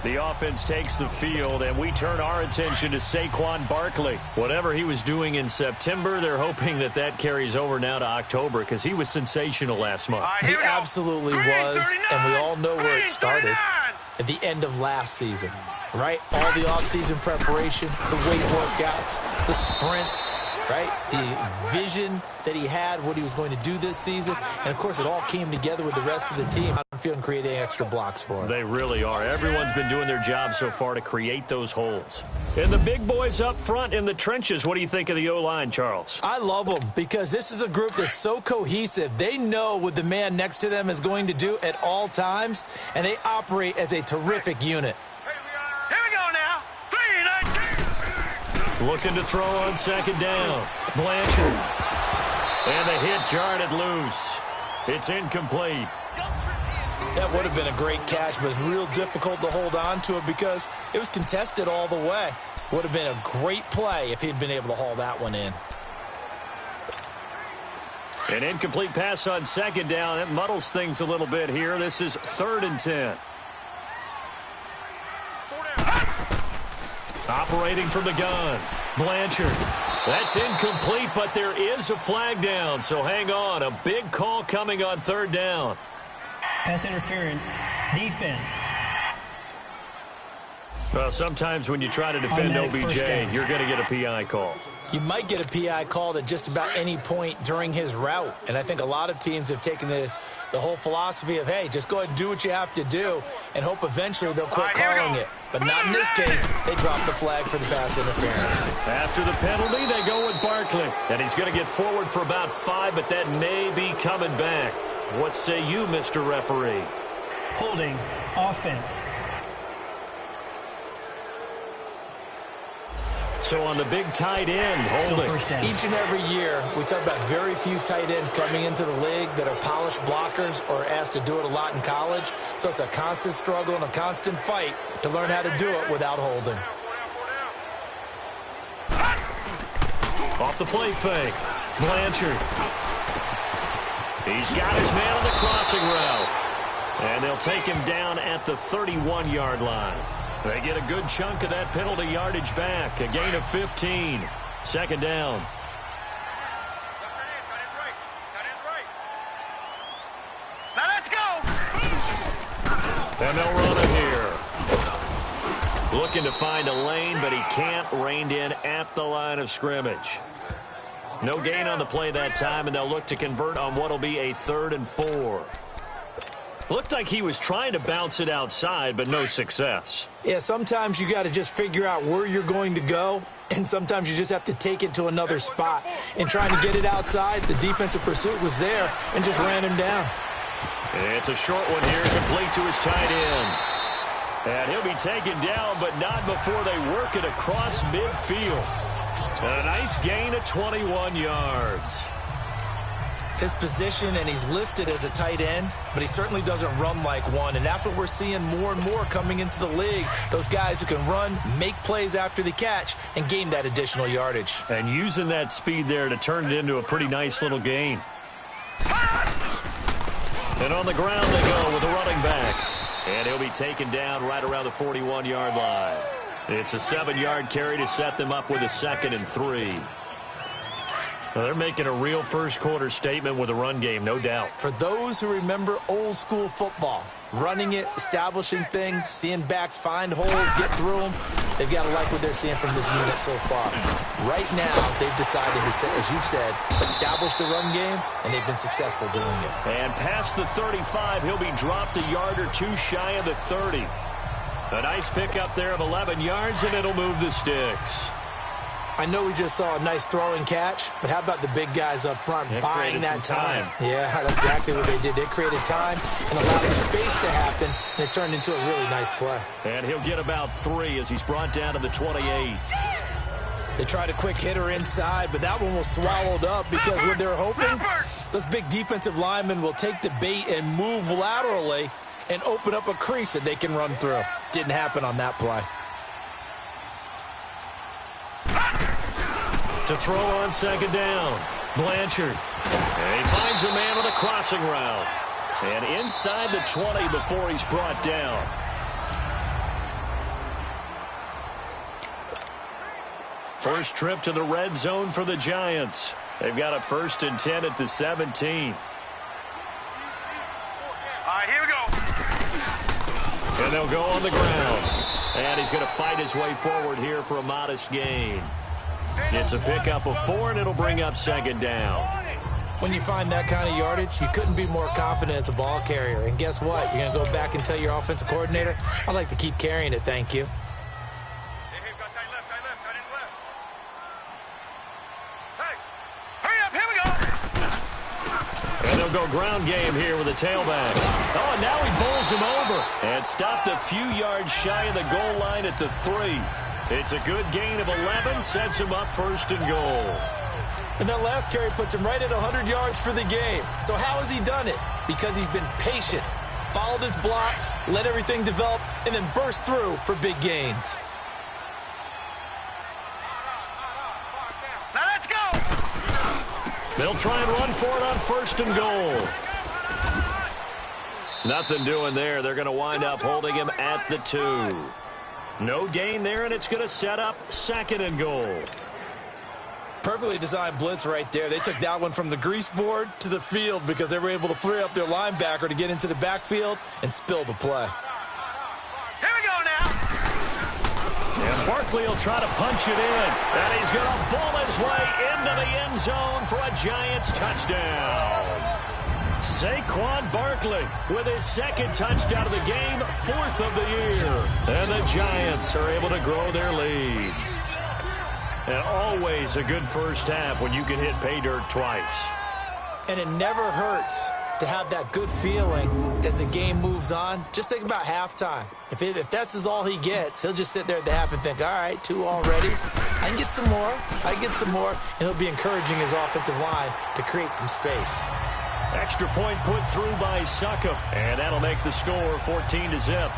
The offense takes the field, and we turn our attention to Saquon Barkley. Whatever he was doing in September, they're hoping that that carries over now to October because he was sensational last month. He absolutely was, and we all know where it started. At the end of last season, right? All the offseason preparation, the weight workouts, the sprints, right? The vision that he had, what he was going to do this season. And, of course, it all came together with the rest of the team. I'm feeling creating extra blocks for him. They really are. Everyone's been doing their job so far to create those holes. And the big boys up front in the trenches, what do you think of the O-line, Charles? I love them because this is a group that's so cohesive. They know what the man next to them is going to do at all times, and they operate as a terrific unit. Here we go now. 3-19. Looking to throw on 2nd down. Blanchard. And the hit jarred it loose. It's incomplete. That would have been a great catch, but it's real difficult to hold on to it because it was contested all the way. Would have been a great play if he'd been able to haul that one in. An incomplete pass on 2nd down. That muddles things a little bit here. This is 3rd and 10. Operating from the gun. Blanchard. That's incomplete, but there is a flag down, so hang on. A big call coming on 3rd down. Pass interference. Defense. Well, sometimes when you try to defend OBJ, you're going to get a PI call. You might get a PI called at just about any point during his route. And I think a lot of teams have taken the whole philosophy of, hey, just go ahead and do what you have to do and hope eventually they'll quit calling it. But not in this case. They dropped the flag for the pass interference. After the penalty, they go with Barkley. And he's going to get forward for about 5, but that may be coming back. What say you, Mr. Referee? Holding. Offense. So on the big tight end, Still holding. 1st down. Each and every year, we talk about very few tight ends coming into the league that are polished blockers or asked to do it a lot in college. So it's a constant struggle and a constant fight to learn how to do it without holding. Off the play fake. Blanchard. He's got his man on the crossing route. And they'll take him down at the 31-yard line. They get a good chunk of that penalty yardage back. A gain of 15. 2nd down. Now let's go. And they'll run it here. Looking to find a lane, but he can't. Reined in at the line of scrimmage. No gain on the play that time, and they'll look to convert on what will be a 3rd and 4. Looked like he was trying to bounce it outside, but no success. Yeah, sometimes you got to just figure out where you're going to go, and sometimes you just have to take it to another spot. And trying to get it outside, the defensive pursuit was there and just ran him down. It's a short one here, complete to his tight end. And he'll be taken down, but not before they work it across midfield. And a nice gain of 21 yards. His position, and he's listed as a tight end, but he certainly doesn't run like one, and that's what we're seeing more and more coming into the league. Those guys who can run, make plays after the catch, and gain that additional yardage. And using that speed there to turn it into a pretty nice little gain. And on the ground they go with the running back. And he'll be taken down right around the 41-yard line. It's a 7-yard carry to set them up with a 2nd and 3. Well, they're making a real first-quarter statement with a run game, no doubt. For those who remember old-school football, running it, establishing things, seeing backs find holes, get through them, they've got to like what they're seeing from this unit so far. Right now, they've decided to, as you've said, establish the run game, and they've been successful doing it. And past the 35, he'll be dropped a yard or two shy of the 30. A nice pickup there of 11 yards, and it'll move the sticks. I know we just saw a nice throwing catch, but how about the big guys up front buying that time? Yeah, that's exactly what they did. They created time and allowed the space to happen, and it turned into a really nice play. And he'll get about 3 as he's brought down to the 28. They tried a quick hitter inside, but that one was swallowed up because what they're hoping, those big defensive linemen will take the bait and move laterally and open up a crease that they can run through. Didn't happen on that play. To throw on 2nd down, Blanchard. And he finds a man with a crossing route. And inside the 20 before he's brought down. First trip to the red zone for the Giants. They've got a 1st and 10 at the 17. All right, here we go. And they'll go on the ground. And he's going to fight his way forward here for a modest gain. It's a pickup of 4, and it'll bring up 2nd down. When you find that kind of yardage, you couldn't be more confident as a ball carrier. And guess what? You're going to go back and tell your offensive coordinator, I'd like to keep carrying it, thank you. Hey, got tight left, tight in left. Hey, hurry up, here we go. And they'll go ground game here with a tailback. Oh, and now he bowls him over. And stopped a few yards shy of the goal line at the 3. It's a good gain of 11, sets him up 1st and goal. And that last carry puts him right at 100 yards for the game. So how has he done it? Because he's been patient, followed his blocks, let everything develop, and then burst through for big gains. Now let's go. They'll try and run for it on 1st and goal. Nothing doing there. They're going to wind up holding him at the 2. No gain there, and it's going to set up 2nd and goal. Perfectly designed blitz right there. They took that one from the grease board to the field because they were able to free up their linebacker to get into the backfield and spill the play. Here we go now. And Barkley will try to punch it in. And he's going to ball his way into the end zone for a Giants touchdown. Saquon Barkley with his 2nd touchdown of the game, 4th of the year. And the Giants are able to grow their lead. And always a good first half when you can hit pay dirt twice. And it never hurts to have that good feeling as the game moves on. Just think about halftime. If that's all he gets, he'll just sit there at the half and think, all right, 2 already. I can get some more. And he'll be encouraging his offensive line to create some space. Extra point put through by Succop, and that'll make the score 14-0.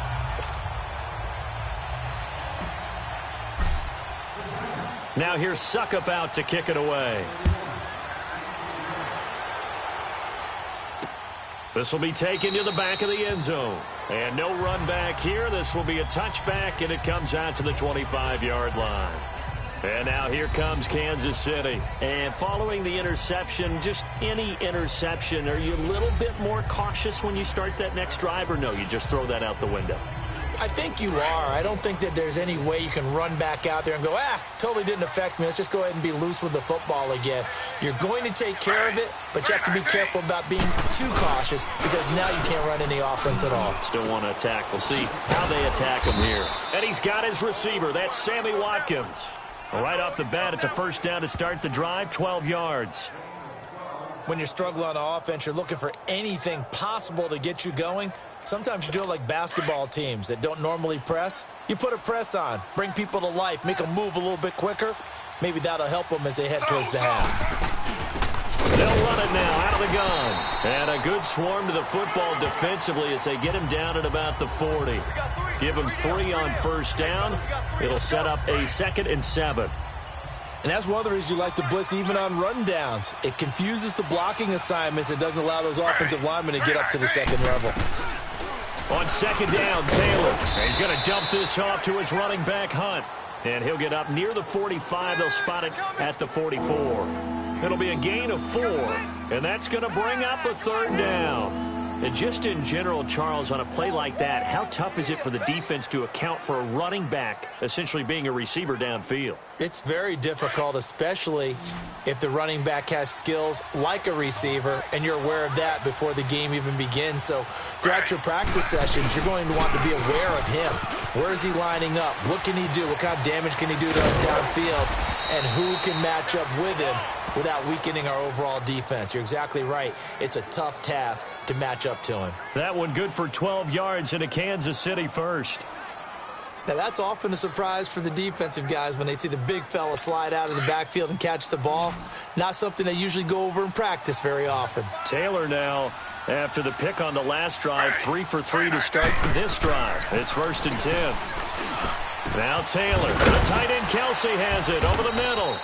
Now here's Succop out to kick it away. This will be taken to the back of the end zone. And no run back here. This will be a touchback, and it comes out to the 25-yard line. And now here comes Kansas City. And following the interception, just any interception, are you a little bit more cautious when you start that next drive, or no, you just throw that out the window? I think you are. I don't think that there's any way you can run back out there and go, totally didn't affect me. Let's just go ahead and be loose with the football again. You're going to take care of it, but you have to be careful about being too cautious because now you can't run any offense at all. Still want to attack. We'll see how they attack him here. And he's got his receiver. That's Sammy Watkins. Right off the bat, it's a 1st down to start the drive, 12 yards. When you're struggling on offense, you're looking for anything possible to get you going. Sometimes you do it like basketball teams that don't normally press. You put a press on, bring people to life, make them move a little bit quicker. Maybe that'll help them as they head towards the half. They'll run it now out of the gun. And a good swarm to the football defensively as they get him down at about the 40. Give him 3 on 1st down. It'll set up a 2nd and 7. And that's one of the reasons you like to blitz even on rundowns. It confuses the blocking assignments. It doesn't allow those offensive linemen to get up to the second level. On second down, Taylor. He's going to dump this off to his running back, Hunt. And he'll get up near the 45. They'll spot it at the 44. It'll be a gain of 4. And that's going to bring up a third down. And just in general, Charles, on a play like that, how tough is it for the defense to account for a running back essentially being a receiver downfield? It's very difficult, especially if the running back has skills like a receiver, and you're aware of that before the game even begins. So throughout your practice sessions, you're going to want to be aware of him. Where is he lining up? What can he do? What kind of damage can he do to us downfield? And who can match up with him without weakening our overall defense? You're exactly right. It's a tough task to match up to him. That one good for 12 yards into Kansas City first. Now, that's often a surprise for the defensive guys when they see the big fella slide out of the backfield and catch the ball. Not something they usually go over in practice very often. Taylor now, after the pick on the last drive, 3 for 3 to start this drive. It's 1st and 10. Now Taylor, the tight end Kelsey has it over the middle.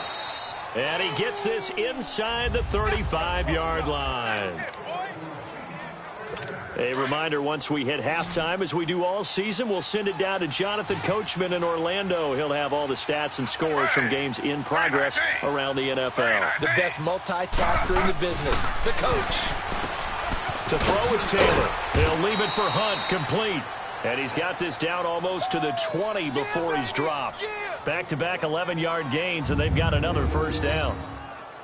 And he gets this inside the 35-yard line. A reminder, once we hit halftime, as we do all season, we'll send it down to Jonathan Coachman in Orlando. He'll have all the stats and scores from games in progress around the NFL. The best multitasker in the business, the coach. To throw is Taylor. He'll leave it for Hunt, complete. And he's got this down almost to the 20 before he's dropped. Back-to-back 11-yard gains, and they've got another first down.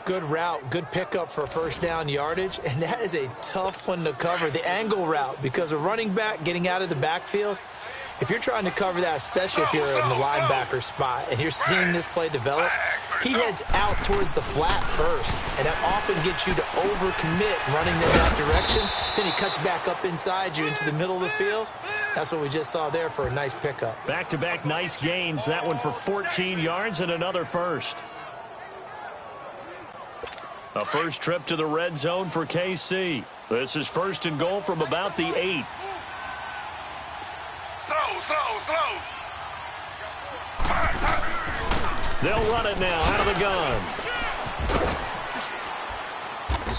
Good route, good pickup for first down yardage, and that is a tough one to cover, the angle route, because a running back getting out of the backfield, if you're trying to cover that, especially if you're in the linebacker spot and you're seeing this play develop, he heads out towards the flat first, and that often gets you to overcommit running in that direction. Then he cuts back up inside you into the middle of the field. That's what we just saw there for a nice pickup. Back-to-back nice gains, that one for 14 yards and another first. A first trip to the red zone for KC. This is 1st and goal from about the 8. Slow. They'll run it now out of the gun.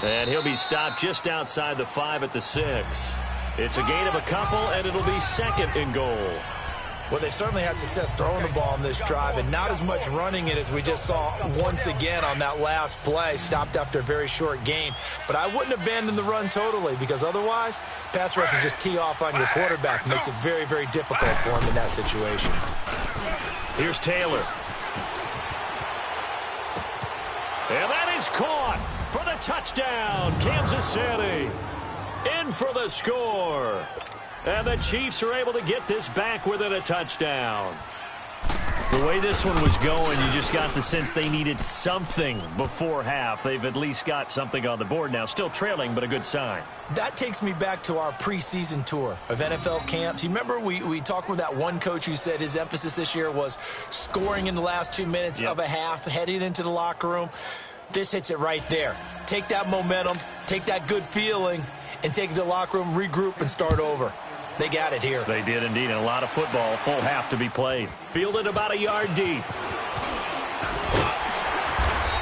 And he'll be stopped just outside the 5 at the 6. It's a gain of a couple, and it'll be 2nd and goal. Well, they certainly had success throwing the ball in this drive, and not as much running it as we just saw once again on that last play, stopped after a very short gain. But I wouldn't abandon the run totally, because otherwise, pass rushers just tee off on your quarterback. Makes it very, very difficult for him in that situation. Here's Taylor. And that is caught for the touchdown. Kansas City in for the score. And the Chiefs are able to get this back within a touchdown. The way this one was going, you just got the sense they needed something before half. They've at least got something on the board now. Still trailing, but a good sign. That takes me back to our preseason tour of NFL camps. You remember we talked with that one coach who said his emphasis this year was scoring in the last 2 minutes of a half, heading into the locker room. This hits it right there. Take that momentum, take that good feeling, and take it to the locker room, regroup, and start over. They got it here. They did indeed, and a lot of football, full half to be played. Fielded about a yard deep.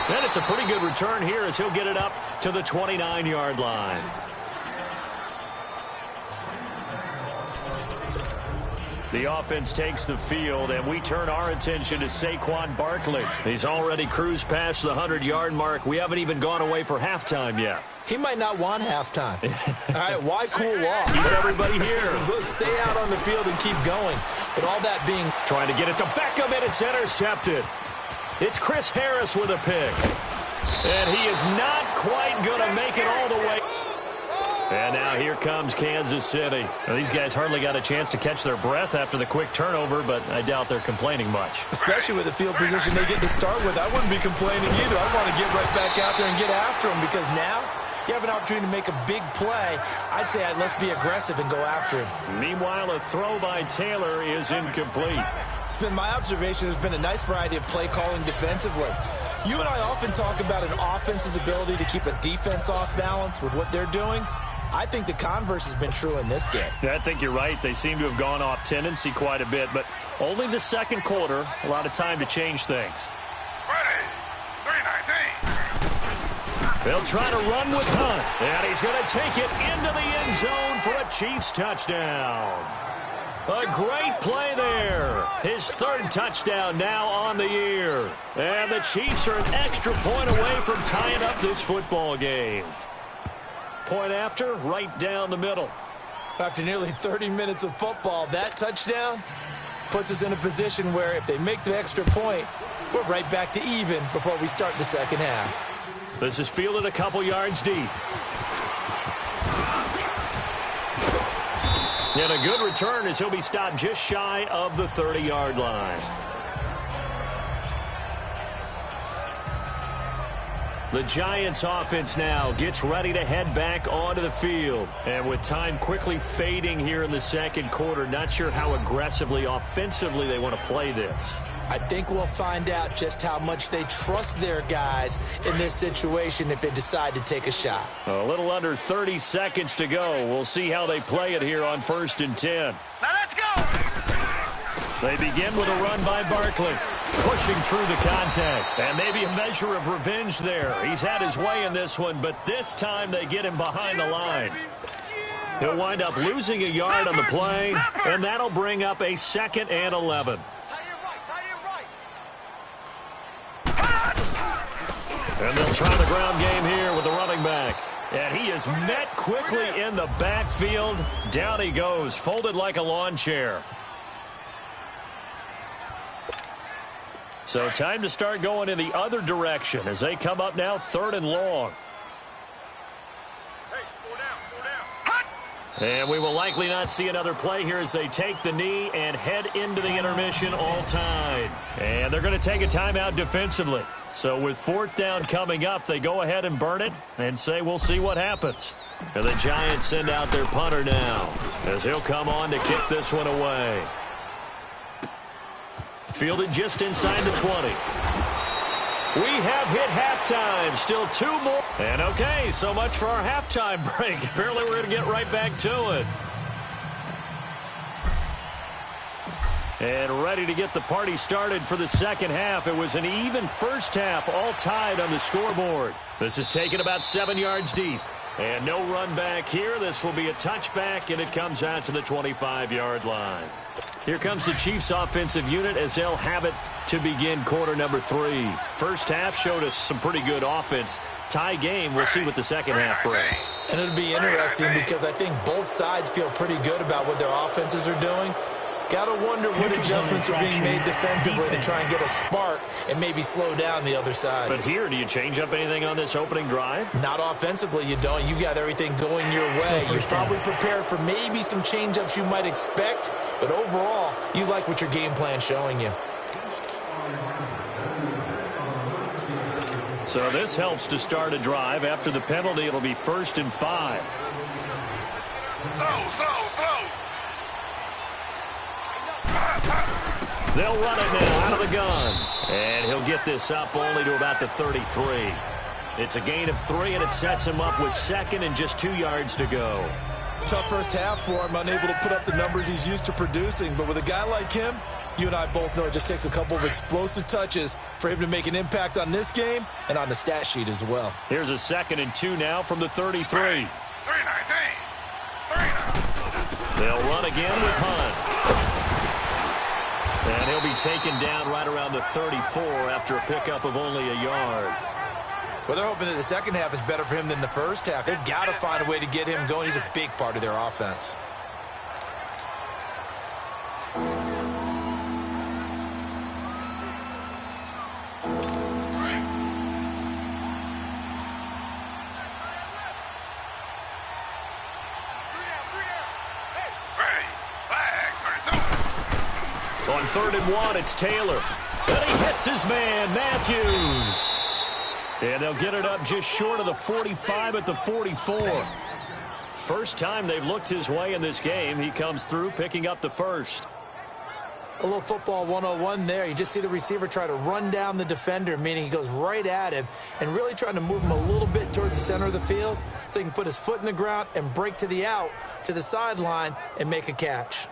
And it's a pretty good return here as he'll get it up to the 29-yard line. The offense takes the field, and we turn our attention to Saquon Barkley. He's already cruised past the 100-yard mark. We haven't even gone away for halftime yet. He might not want halftime. All right, why cool off? Keep everybody here. Let's stay out on the field and keep going. But all that being... Trying to get it to Beckham, and it's intercepted. It's Chris Harris with a pick. And he is not quite going to make it all the way. And now here comes Kansas City. Now, these guys hardly got a chance to catch their breath after the quick turnover, but I doubt they're complaining much. Especially with the field position they get to start with. I wouldn't be complaining either. I want to get right back out there and get after them, because now you have an opportunity to make a big play. I'd say let's be aggressive and go after him. Meanwhile, a throw by Taylor is incomplete. It's been my observation there's been a nice variety of play calling defensively. You and I often talk about an offense's ability to keep a defense off balance with what they're doing. I think the converse has been true in this game. Yeah, I think you're right. They seem to have gone off tendency quite a bit, but only the second quarter, a lot of time to change things. Ready. They'll try to run with Hunt, and he's going to take it into the end zone for a Chiefs touchdown. A great play there. His third touchdown now on the year. And the Chiefs are an extra point away from tying up this football game. Point after, right down the middle. After nearly 30 minutes of football, that touchdown puts us in a position where if they make the extra point, we're right back to even before we start the second half. This is fielded a couple yards deep. And a good return as he'll be stopped just shy of the 30-yard line. The Giants offense now gets ready to head back onto the field. And with time quickly fading here in the second quarter, not sure how aggressively, offensively they want to play this. I think we'll find out just how much they trust their guys in this situation if they decide to take a shot. A little under 30 seconds to go. We'll see how they play it here on 1st and 10. Now let's go! They begin with a run by Barkley, pushing through the contact. And maybe a measure of revenge there. He's had his way in this one, but this time they get him behind the line. He'll wind up losing a yard on the play, and that'll bring up a 2nd and 11. And they'll try the ground game here with the running back. And he is met quickly in the backfield. Down he goes, folded like a lawn chair. So time to start going in the other direction as they come up now 3rd and long. And we will likely not see another play here as they take the knee and head into the intermission all tied. And they're going to take a timeout defensively. So with 4th down coming up, they go ahead and burn it and say we'll see what happens. And the Giants send out their punter now as he'll come on to kick this one away. Fielded just inside the 20. We have hit halftime. Still 2 more. And okay, so much for our halftime break. Apparently we're going to get right back to it. And ready to get the party started for the second half. It was an even first half, all tied on the scoreboard. This is taken about 7 yards deep. And no run back here. This will be a touchback, and it comes out to the 25-yard line. Here comes the Chiefs offensive unit as they'll have it to begin quarter number 3. First half showed us some pretty good offense. Tie game. We'll see what the second half brings. And it'll be interesting because I think both sides feel pretty good about what their offenses are doing. Got to wonder what adjustments are being made defensively to try and get a spark and maybe slow down the other side. But here, do you change up anything on this opening drive? Not offensively, you don't. You got everything going your way. You're probably prepared for maybe some change-ups you might expect, but overall, you like what your game plan's showing you. So this helps to start a drive. After the penalty, it'll be 1st and 5. Slow. They'll run it now out of the gun. And he'll get this up only to about the 33. It's a gain of 3, and it sets him up with 2nd and just 2 yards to go. Tough first half for him, unable to put up the numbers he's used to producing. But with a guy like him, you and I both know it just takes a couple of explosive touches for him to make an impact on this game and on the stat sheet as well. Here's a 2nd and 2 now from the 33. They'll run again with Hunt. And he'll be taken down right around the 34 after a pickup of only a yard. Well, they're hoping that the second half is better for him than the first half. They've got to find a way to get him going. He's a big part of their offense. On 3rd and 1, it's Taylor. And he hits his man, Matthews. And they'll get it up just short of the 45 at the 44. First time they've looked his way in this game. He comes through picking up the first. A little football 101 there. You just see the receiver try to run down the defender, meaning he goes right at him and really trying to move him a little bit towards the center of the field so he can put his foot in the ground and break to the out, to the sideline, and make a catch.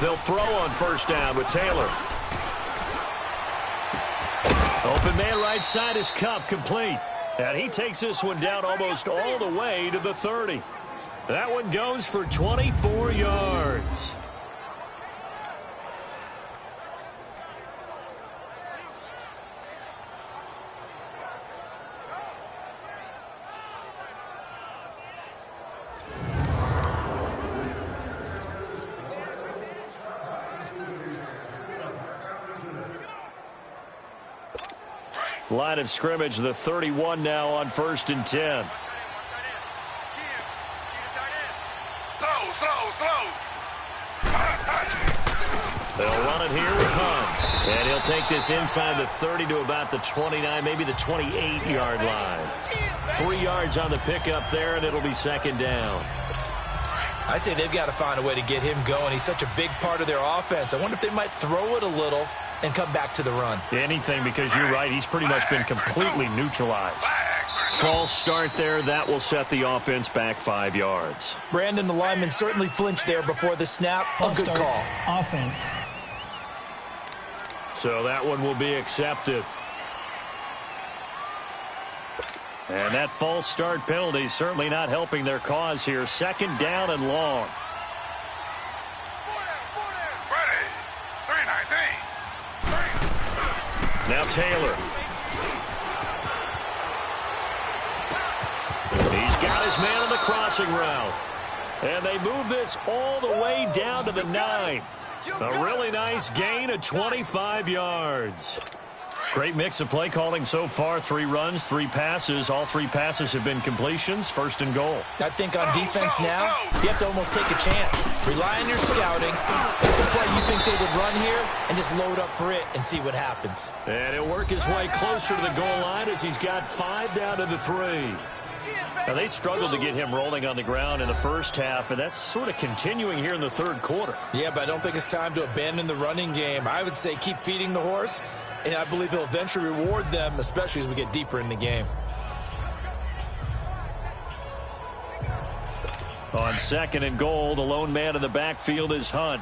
They'll throw on first down with Taylor. Open man right side is Cup, complete. And he takes this one down almost all the way to the 30. That one goes for 24 yards. Line of scrimmage, the 31 now on 1st and 10. They'll run it here with Hunt. And he'll take this inside the 30 to about the 29, maybe the 28-yard line. 3 yards on the pickup there, and it'll be 2nd down. I'd say they've got to find a way to get him going. He's such a big part of their offense. I wonder if they might throw it a little and come back to the run. Anything, because you're right, he's pretty much been completely neutralized. False start there. That will set the offense back 5 yards. Brandon, the lineman certainly flinched there before the snap. A good call. Offense. So that one will be accepted. And that false start penalty is certainly not helping their cause here. 2nd down and long. Now Taylor. He's got his man on the crossing route. And they move this all the way down to the 9. A really nice gain of 25 yards. Great mix of play calling so far. 3 runs, 3 passes. All 3 passes have been completions. 1st and goal. I think on defense now, you have to almost take a chance. Rely on your scouting. Pick the play you think they would run here and just load up for it and see what happens. And he'll work his way closer to the goal line as he's got 5 down to the 3. Now, they struggled to get him rolling on the ground in the first half, and that's sort of continuing here in the 3rd quarter. Yeah, but I don't think it's time to abandon the running game. I would say keep feeding the horse, and I believe he'll eventually reward them, especially as we get deeper in the game. On 2nd and goal, the lone man in the backfield is Hunt.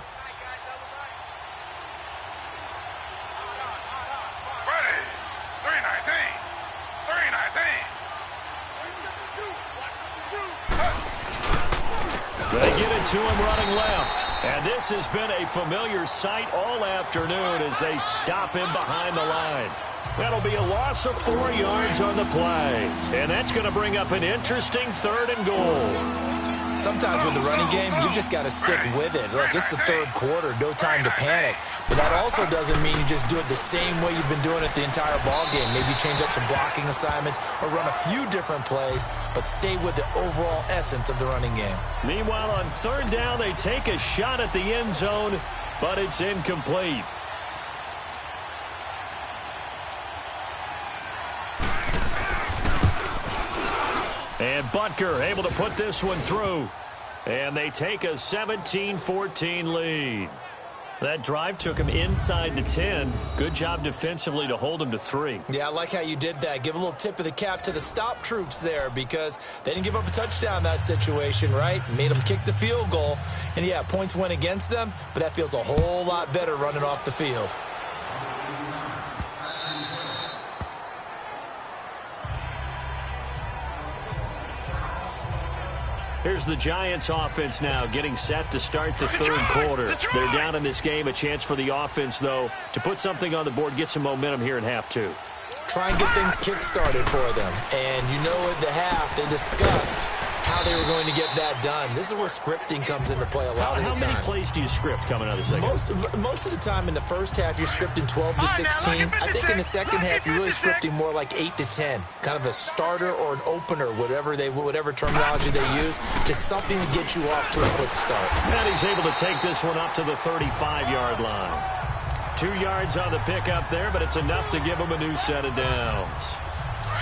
They get it to him running left. And this has been a familiar sight all afternoon as they stop him behind the line. That'll be a loss of 4 yards on the play. And that's going to bring up an interesting 3rd and goal. Sometimes with the running game, you just got to stick with it. Look, it's the 3rd quarter, no time to panic. But that also doesn't mean you just do it the same way you've been doing it the entire ball game. Maybe change up some blocking assignments or run a few different plays, but stay with the overall essence of the running game. Meanwhile, on 3rd down, they take a shot at the end zone, but it's incomplete. And Butker able to put this one through. And they take a 17-14 lead. That drive took him inside the 10. Good job defensively to hold him to 3. Yeah, I like how you did that. Give a little tip of the cap to the stop troops there because they didn't give up a touchdown in that situation, right? Made them kick the field goal. And, yeah, points went against them, but that feels a whole lot better running off the field. Here's the Giants offense now getting set to start the 3rd quarter. They're down in this game. A chance for the offense, though, to put something on the board, get some momentum here in half 2. Try and get things kick-started for them. And you know at the half they discussed how they were going to get that done. This is where scripting comes into play a lot of the time. How many plays do you script coming out of the second? Most of the time in the first half, you're scripting 12 to 16. I think in the second half, you're really scripting more like 8 to 10. Kind of a starter or an opener, whatever terminology they use. Just something to get you off to a quick start. And he's able to take this one up to the 35-yard line. 2 yards on the pickup there, but it's enough to give him a new set of downs.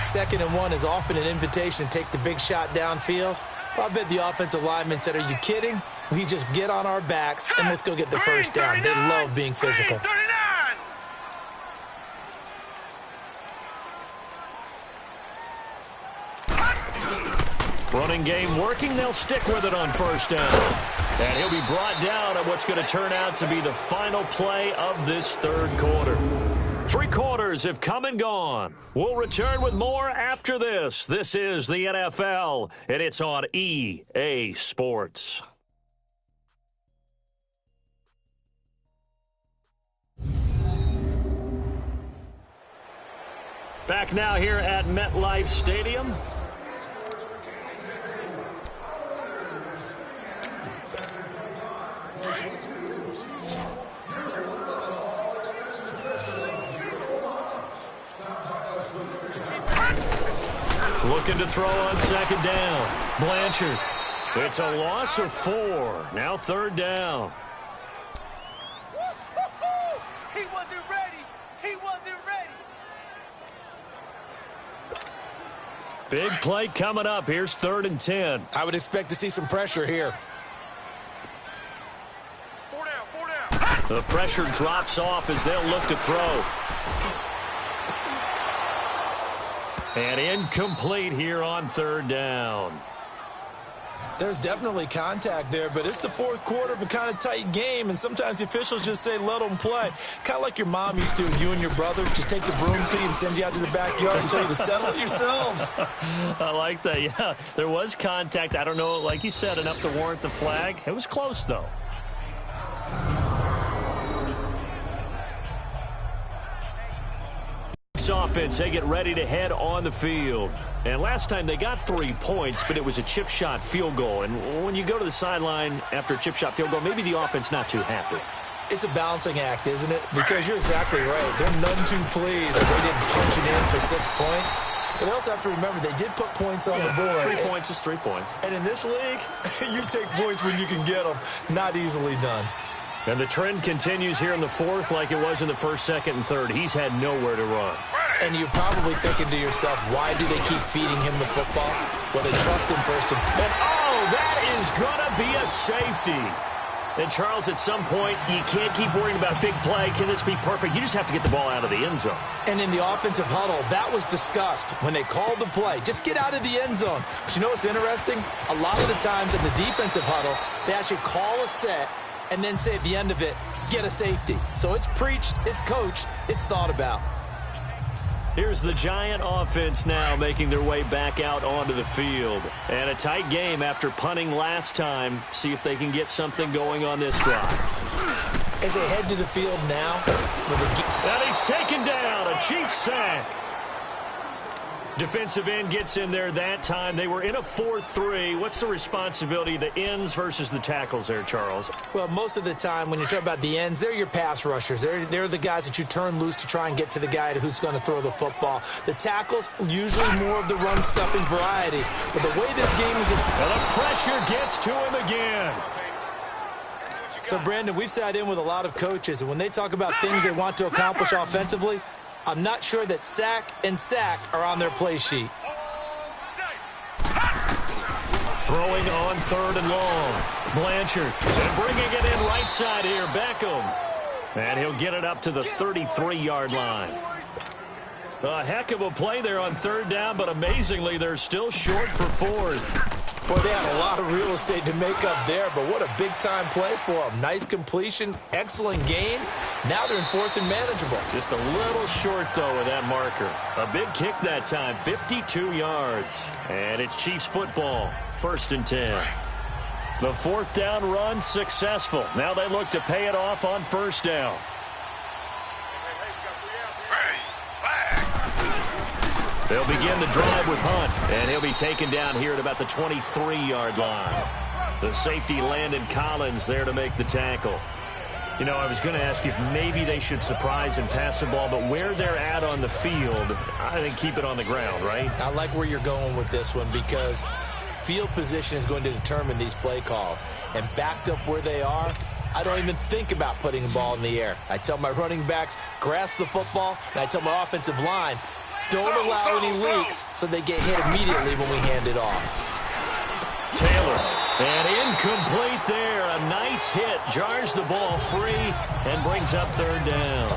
2nd and 1 is often an invitation to take the big shot downfield. Well, I bet the offensive lineman said, are you kidding? We just get on our backs and let's go get the first down. They love being physical. Running game working. They'll stick with it on first down. And he'll be brought down at what's going to turn out to be the final play of this third quarter. 3 quarters have come and gone. We'll return with more after this. This is the NFL, and it's on EA Sports. Back now here at MetLife Stadium. Looking to throw on second down. Blanchard. It's a loss of 4. Now third down. He wasn't ready. He wasn't ready. Big play coming up. Here's 3rd and 10. I would expect to see some pressure here. 4 down. The pressure drops off as they'll look to throw. And incomplete here on 3rd down. There's definitely contact there, but it's the 4th quarter of a kind of tight game, and sometimes the officials just say, let them play. Kind of like your mom used to with you and your brothers. Just take the broom to you and send you out to the backyard and tell you to settle it yourselves. I like that, yeah. There was contact. I don't know, like you said, enough to warrant the flag. It was close, though. Offense, they get ready to head on the field. And last time they got 3 points, but it was a chip shot field goal. And when you go to the sideline after a chip shot field goal, maybe the offense not too happy. It's a balancing act, isn't it? Because you're exactly right. They're none too pleased that they didn't punch it in for 6 points. But they also have to remember they did put points on the board. 3 points is 3 points. And in this league, you take points when you can get them. Not easily done. And the trend continues here in the 4th like it was in the 1st, 2nd, and 3rd. He's had nowhere to run. And you're probably thinking to yourself, why do they keep feeding him the football? Well, they trust him first and foremost. And, oh, that is going to be a safety. And, Charles, at some point, you can't keep worrying about big play. Can this be perfect? You just have to get the ball out of the end zone. And in the offensive huddle, that was discussed when they called the play. Just get out of the end zone. But you know what's interesting? A lot of the times in the defensive huddle, they actually call a set and then say at the end of it, get a safety. So it's preached, it's coached, it's thought about. Here's the Giant offense now making their way back out onto the field. And a tight game after punting last time. See if they can get something going on this drive. As they head to the field now. And he's taken down. A Chiefs sack. Defensive end gets in there that time. They were in a 4-3. What's the responsibility of the ends versus the tackles there, Charles? Well, most of the time when you talk about the ends, they're your pass rushers. They're the guys that you turn loose to try and get to the guy who's going to throw the football. The tackles, usually more of the run-stuffing variety. But the way this game is... Well, the pressure gets to him again. So, Brandon, we've sat in with a lot of coaches, and when they talk about things they want to accomplish offensively, I'm not sure that sack and sack are on their play sheet. Throwing on 3rd and long. Blanchard. And bringing it in right side here. Beckham. And he'll get it up to the 33-yard line. A heck of a play there on 3rd down, but amazingly, they're still short for 4th. Boy, they had a lot of real estate to make up there, but what a big-time play for them. Nice completion, excellent gain. Now they're in 4th and manageable. Just a little short, though, with that marker. A big kick that time, 52 yards. And it's Chiefs football, 1st and 10. The 4th down run successful. Now they look to pay it off on 1st down. They'll begin the drive with Hunt, and he'll be taken down here at about the 23-yard line. The safety, Landon Collins, there to make the tackle. You know, I was going to ask you if maybe they should surprise and pass the ball, but where they're at on the field, I think keep it on the ground, right? I like where you're going with this one because field position is going to determine these play calls. And backed up where they are, I don't even think about putting the ball in the air. I tell my running backs, grasp the football, and I tell my offensive line, don't allow any leaks so they get hit immediately when we hand it off. Taylor, and incomplete there. A nice hit, jars the ball free, and brings up 3rd down.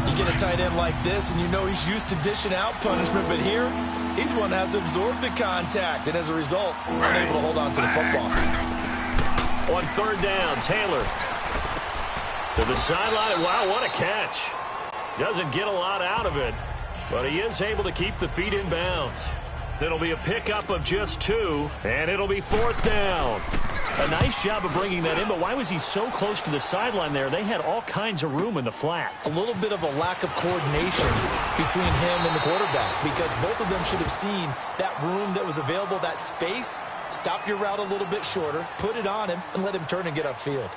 You get a tight end like this, and you know he's used to dishing out punishment, but here, he's one that has to absorb the contact, and as a result, unable to hold on to the football. On third down, Taylor to the sideline, and wow, what a catch. Doesn't get a lot out of it, but he is able to keep the feet in bounds. It'll be a pickup of just 2, and it'll be fourth down. A nice job of bringing that in, but why was he so close to the sideline there? They had all kinds of room in the flat. A little bit of a lack of coordination between him and the quarterback, because both of them should have seen that room that was available, that space. Stop your route a little bit shorter, put it on him, and let him turn and get upfield.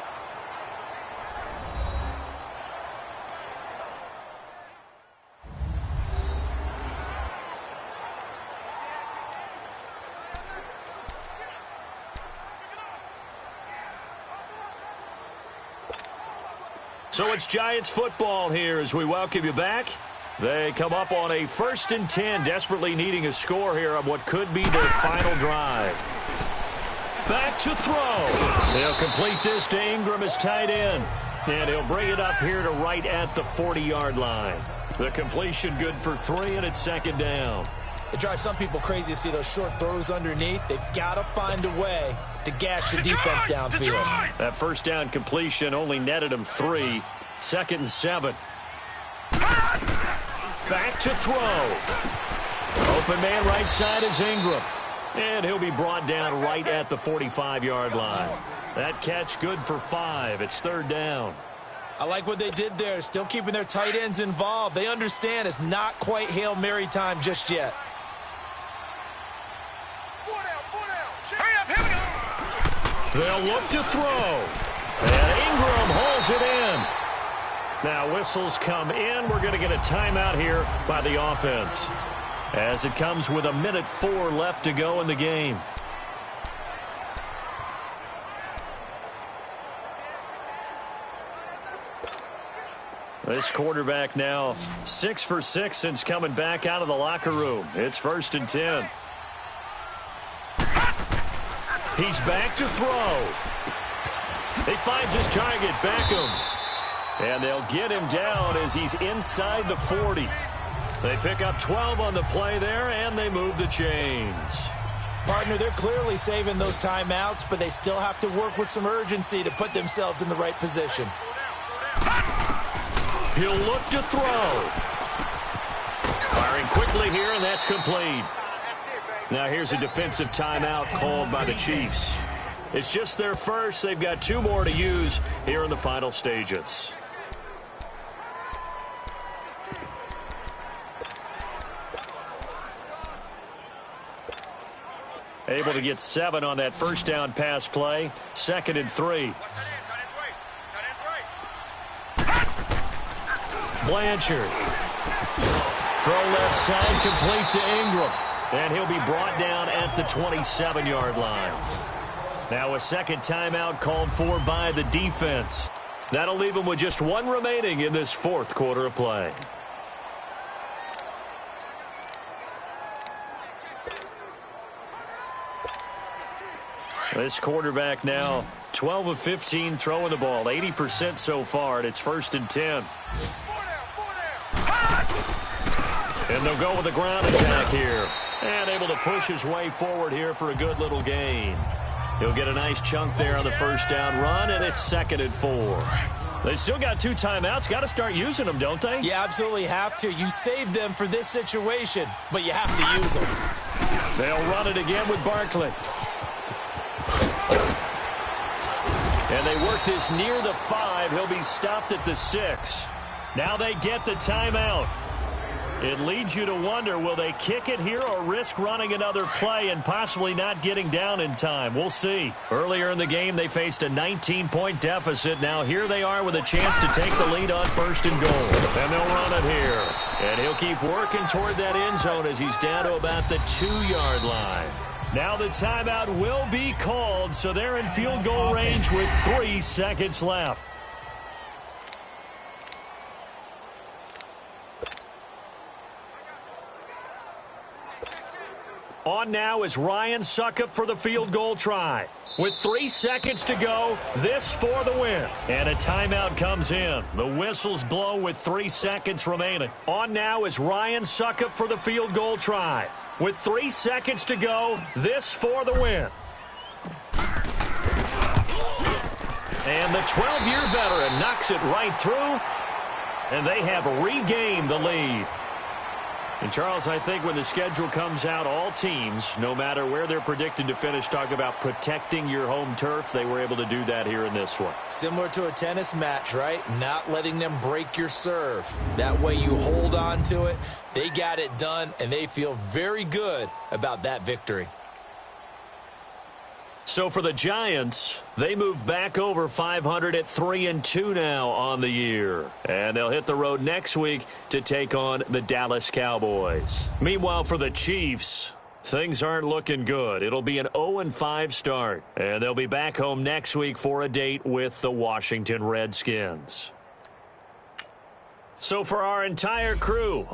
So it's Giants football here as we welcome you back. They come up on a 1st and 10, desperately needing a score here on what could be their final drive. Back to throw. They'll complete this to Ingram as tight end. And he'll bring it up here to right at the 40-yard line. The completion good for 3, and it's 2nd down. It drives some people crazy to see those short throws underneath. They've got to find a way to gash the defense downfield. That first down completion only netted him 3. 2nd and 7. Back to throw. Open man right side is Ingram. And he'll be brought down right at the 45-yard line. That catch good for 5. It's 3rd down. I like what they did there, still keeping their tight ends involved. They understand it's not quite Hail Mary time just yet. They'll look to throw. And Ingram hauls it in. Now whistles come in. We're going to get a timeout here by the offense, as it comes with 1:04 left to go in the game. This quarterback now 6 for 6 since coming back out of the locker room. It's 1st and 10. He's back to throw. He finds his target, Beckham. And they'll get him down as he's inside the 40. They pick up 12 on the play there, and they move the chains. Partner, they're clearly saving those timeouts, but they still have to work with some urgency to put themselves in the right position. He'll look to throw. Firing quickly here, and that's complete. Now here's a defensive timeout called by the Chiefs. It's just their first. They've got 2 more to use here in the final stages. Able to get 7 on that first down pass play. 2nd and 3. Blanchard. Throw left side, complete to Ingram. And he'll be brought down at the 27-yard line. Now a second timeout called for by the defense. That'll leave them with just 1 remaining in this 4th quarter of play. This quarterback now 12 of 15 throwing the ball, 80% so far, and it's 1st and 10. And they'll go with the ground attack here. And able to push his way forward here for a good little gain. He'll get a nice chunk there on the first down run, and it's 2nd and 4. They still got 2 timeouts. Got to start using them, don't they? You absolutely have to. You save them for this situation, but you have to use them. They'll run it again with Barkley. And they work this near the 5. He'll be stopped at the 6. Now they get the timeout. It leads you to wonder, will they kick it here or risk running another play and possibly not getting down in time? We'll see. Earlier in the game, they faced a 19-point deficit. Now here they are with a chance to take the lead on 1st and goal. And they'll run it here. And he'll keep working toward that end zone as he's down to about the 2-yard line. Now the timeout will be called, so they're in field goal range with 3 seconds left. On now is Ryan Suckup for the field goal try. With 3 seconds to go, this for the win. And a timeout comes in. The whistles blow with 3 seconds remaining. On now is Ryan Suckup for the field goal try. With 3 seconds to go, this for the win. And the 12-year veteran knocks it right through, and they have regained the lead. And, Charles, I think when the schedule comes out, all teams, no matter where they're predicted to finish, talk about protecting your home turf. They were able to do that here in this one. Similar to a tennis match, right? Not letting them break your serve. That way you hold on to it. They got it done, and they feel very good about that victory. So for the Giants, they move back over 500 at 3-2 now on the year. And they'll hit the road next week to take on the Dallas Cowboys. Meanwhile, for the Chiefs, things aren't looking good. It'll be an 0-5 start. And they'll be back home next week for a date with the Washington Redskins. So for our entire crew,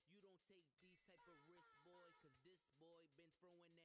You don't take these type of risks, boy, cause this boy been throwing that